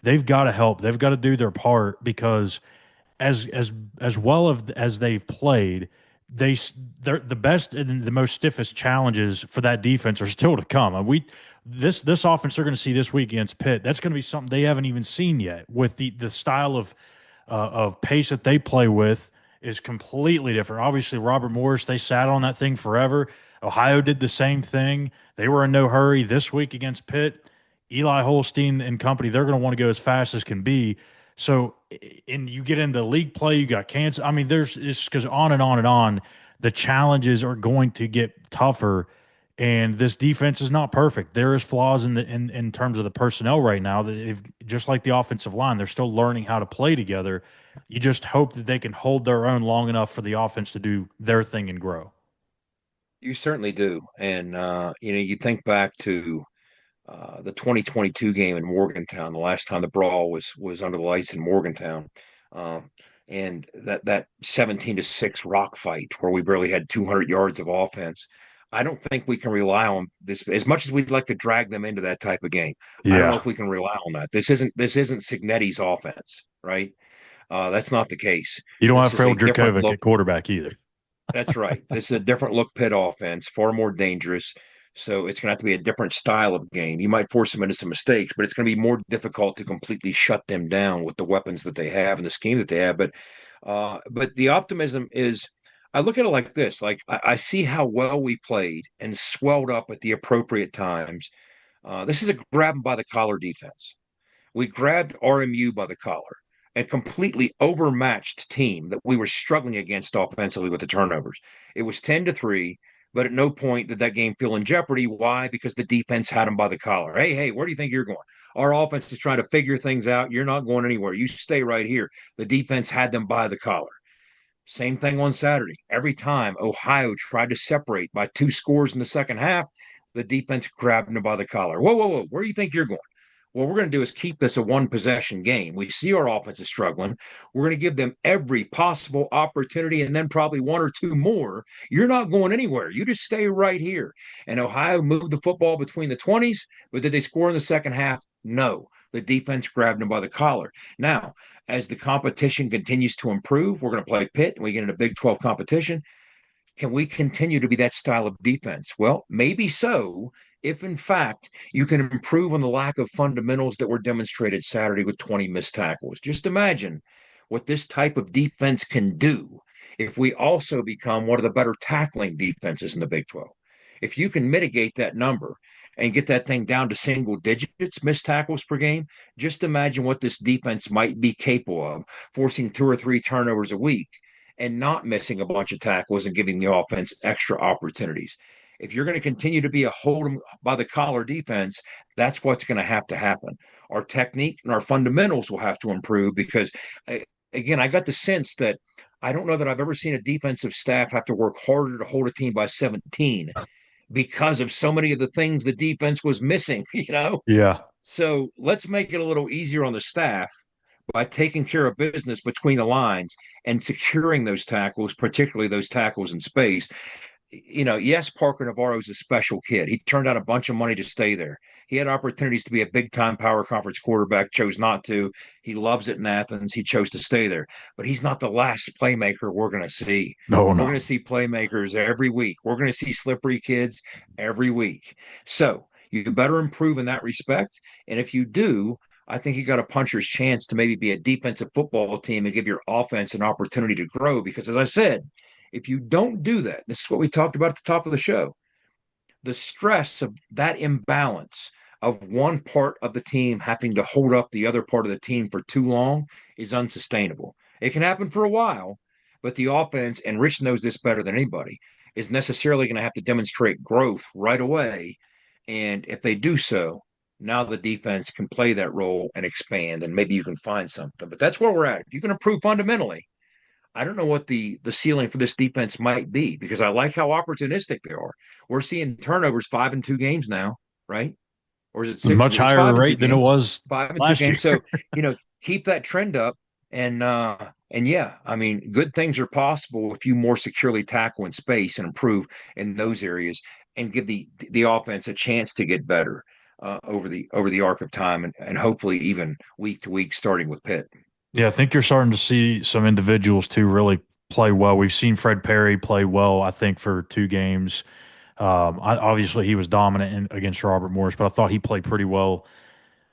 they've got to help. They've got to do their part because as well as they've played, they're the best and the most stiffest challenges for that defense are still to come. And this offense they're going to see this week against Pitt, that's going to be something they haven't even seen yet. With the style of pace that they play with is completely different. Obviously, Robert Morris, they sat on that thing forever. Ohio did the same thing. They were in no hurry this week against Pitt. Eli Holstein and company, they're going to want to go as fast as can be. So, and you get into league play, you got Kansas. I mean, it's because on and on and on, the challenges are going to get tougher. And this defense is not perfect. There is flaws in terms of the personnel right now. That just like the offensive line, they're still learning how to play together. You just hope that they can hold their own long enough for the offense to do their thing and grow.
You certainly do. And, you think back to the 2022 game in Morgantown, the last time the brawl was under the lights in Morgantown. And that 17-6 rock fight where we barely had 200 yards of offense. I don't think we can rely on this as much as we'd like to drag them into that type of game.
Yeah.
I don't know if we can rely on that. This isn't Signetti's offense, right? That's not the case.
You don't
This
have
is a
Phil
different
Dracovic
look.
at quarterback either.
That's right. This is a different look Pitt offense, far more dangerous. So it's going to have to be a different style of game. You might force them into some mistakes, but it's going to be more difficult to completely shut them down with the weapons that they have and the scheme that they have. But the optimism is, I look at it like this: like I see how well we played and swelled up at the appropriate times. This is a grab 'em by the collar defense. We grabbed RMU by the collar, a completely overmatched team that we were struggling against offensively with the turnovers. It was 10-3, but at no point did that game feel in jeopardy. Why? Because the defense had them by the collar. Hey, where do you think you're going? Our offense is trying to figure things out. You're not going anywhere. You stay right here. The defense had them by the collar. Same thing on Saturday. Every time Ohio tried to separate by 2 scores in the second half, the defense grabbed them by the collar. Whoa. Where do you think you're going? What we're going to do is keep this a one-possession game. We see our offense is struggling. We're going to give them every possible opportunity and then probably 1 or 2 more. You're not going anywhere. You just stay right here. And Ohio moved the football between the 20s, but did they score in the second half? No. The defense grabbed them by the collar. Now, as the competition continues to improve, we're going to play Pitt and we get into Big 12 competition. Can we continue to be that style of defense? Well, maybe so, if in fact you can improve on the lack of fundamentals that were demonstrated Saturday with 20 missed tackles. Just imagine what this type of defense can do if we also become one of the better tackling defenses in the Big 12. If you can mitigate that number and get that thing down to single digits, missed tackles per game, just imagine what this defense might be capable of, forcing 2 or 3 turnovers a week and not missing a bunch of tackles and giving the offense extra opportunities. If you're going to continue to be a hold 'em by the collar defense, that's what's going to happen. Our technique and our fundamentals will have to improve because, again, I got the sense that I don't know that I've ever seen a defensive staff have to work harder to hold a team by 17 because of so many of the things the defense was missing,
Yeah.
So let's make it a little easier on the staff by taking care of business between the lines and securing those tackles, particularly those tackles in space. Yes, Parker Navarro's a special kid. He turned out a bunch of money to stay there. He had opportunities to be a big-time power conference quarterback, chose not to. He loves it in Athens. He chose to stay there. But he's not the last playmaker we're going to see. We're going to see playmakers every week. We're going to see slippery kids every week. So you better improve in that respect. And if you do, I think you got a puncher's chance to maybe be a defensive football team and give your offense an opportunity to grow. Because as I said, if you don't do that, this is what we talked about at the top of the show, the stress of that imbalance of one part of the team having to hold up the other part of the team for too long is unsustainable. It can happen for a while, but the offense, and Rich knows this better than anybody, is necessarily going to have to demonstrate growth right away. And if they do so, now the defense can play that role and expand, and maybe you can find something. But that's where we're at. If you can improve fundamentally, I don't know what the ceiling for this defense might be because I like how opportunistic they are. We're seeing turnovers 5 in 2 games now, right? Or is it 6?
Much higher rate than it was
5 in 2
last
games.
year.
So, keep that trend up. And yeah, I mean, good things are possible if you more securely tackle in space and improve in those areas and give the offense a chance to get better over the arc of time and hopefully even week to week, starting with Pitt.
Yeah, I think you're starting to see some individuals too really play well. We've seen Fred Perry play well, I think, for 2 games. Obviously, he was dominant against Robert Morris, but I thought he played pretty well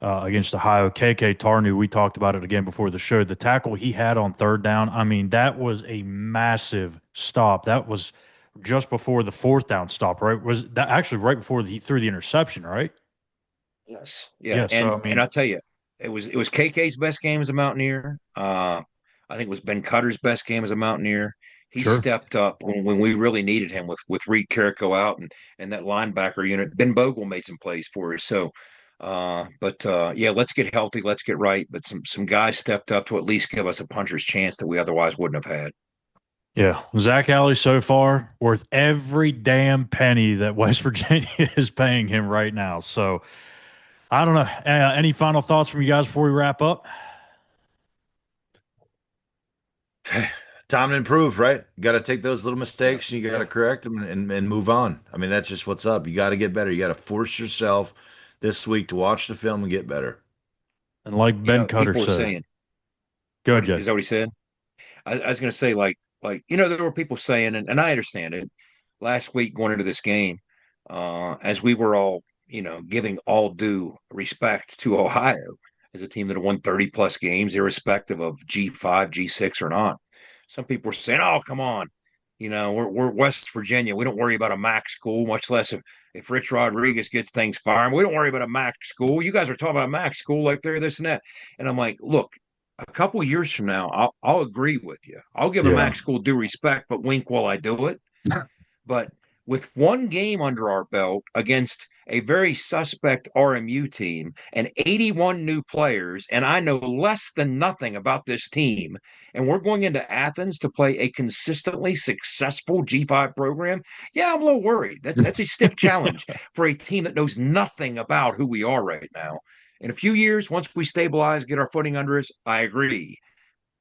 against Ohio. KK Tarnu, we talked about it again before the show. The tackle he had on 3rd down, I mean, that was a massive stop. That was just before the 4th down stop, right? Was that actually right before he threw the interception, right?
Yes. Yeah. And I'll tell you, it was KK's best game as a Mountaineer. I think it was Ben Cutter's best game as a Mountaineer. He stepped up when we really needed him with Reed Carrico out and that linebacker unit. Ben Bogle made some plays for us. So, let's get healthy, let's get right. But some guys stepped up to at least give us a puncher's chance that we otherwise wouldn't have had.
Yeah, Zach Alley so far worth every damn penny that West Virginia is paying him right now. So, I don't know. Any final thoughts from you guys before we wrap up?
Time to improve, right? You got to take those little mistakes and you got to correct them and move on. I mean, that's just what's up. You got to get better. You got to force yourself this week to watch the film and get better.
And like Ben Cutter said,
saying,
go ahead, Jed.
Is that what he said? I was going to say, there were people saying, and I understand it, last week going into this game, as we were all, giving all due respect to Ohio as a team that won 30-plus games, irrespective of G5, G6 or not. Some people were saying, oh, come on. We're West Virginia. We don't worry about a MAC school, much less if Rich Rodriguez gets things firing. We don't worry about a MAC school. You guys are talking about a MAC school like they're this and that. And I'm like, look, a couple of years from now, I'll agree with you. I'll give a MAC school due respect, but wink while I do it. But with 1 game under our belt against a very suspect RMU team and 81 new players, and I know less than nothing about this team, and we're going into Athens to play a consistently successful G5 program, I'm a little worried. That's a stiff challenge for a team that knows nothing about who we are right now. In a few years, once we stabilize, get our footing under us, I agree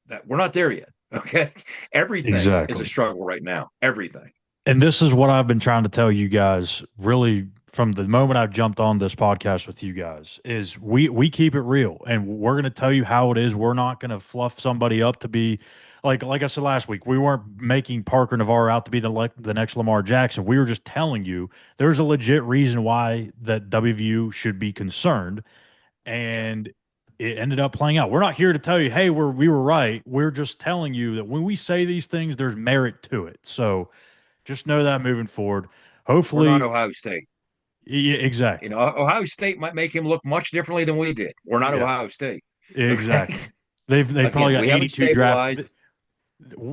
that we're not there yet, okay? Everything is a struggle right now, everything.
And this is what I've been trying to tell you guys really from the moment I've jumped on this podcast with you guys is we keep it real and we're going to tell you how it is. We're not going to fluff somebody up to be like I said last week, we weren't making Parker Navarro out to be the next Lamar Jackson. We were just telling you there's a legit reason why that WVU should be concerned, and it ended up playing out. We're not here to tell you, hey, we were right. We're just telling you that when we say these things, there's merit to it. So just know that moving forward. Hopefully,
we're not Ohio State.
Yeah, exactly.
Ohio State might make him look much differently than we did. We're not Ohio State.
Exactly. They've probably got 82 draft.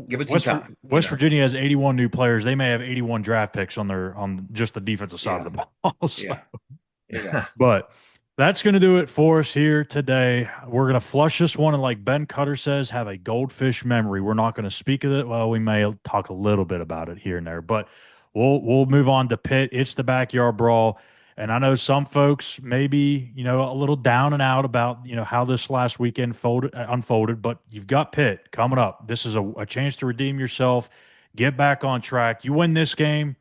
Give it some time.
West Virginia has 81 new players. They may have 81 draft picks on just the defensive side of the ball. So.
Yeah.
But that's going to do it for us here today. We're going to flush this one, and like Ben Cutter says, have a goldfish memory. We're not going to speak of it. Well, we may talk a little bit about it here and there, but we'll move on to Pitt. It's the backyard brawl. And I know some folks maybe, a little down and out about, how this last weekend unfolded, but you've got Pitt coming up. This is a chance to redeem yourself, get back on track. You win this game,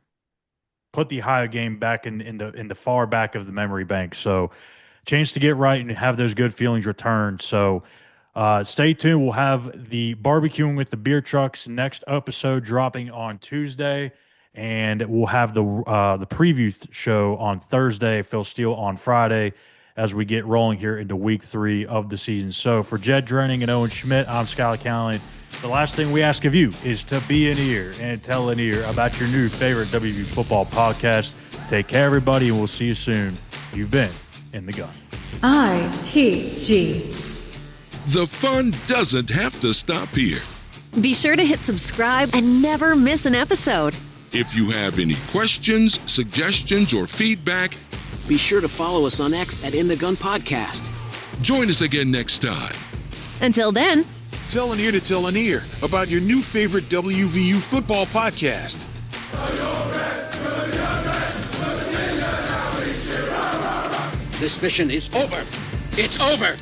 put the Ohio game back in the far back of the memory bank. So chance to get right and have those good feelings returned. So stay tuned. We'll have the barbecuing with the beer trucks next episode dropping on Tuesday. And we'll have the preview show on Thursday, Phil Steele on Friday, as we get rolling here into week 3 of the season. So for Jed Drenning and Owen Schmitt, I'm Schuyler Callihan. The last thing we ask of you is to be an ear and tell an ear about your new favorite WVU football podcast. Take care, everybody, and we'll see you soon. You've been in the gun.
ITG. The fun doesn't have to stop here.
Be sure to hit subscribe and never miss an episode.
If you have any questions, suggestions, or feedback,
be sure to follow us on X at In the Gun Podcast.
Join us again next time.
Until then,
tell an ear to tell an ear about your new favorite WVU football podcast.
This mission is over. It's over.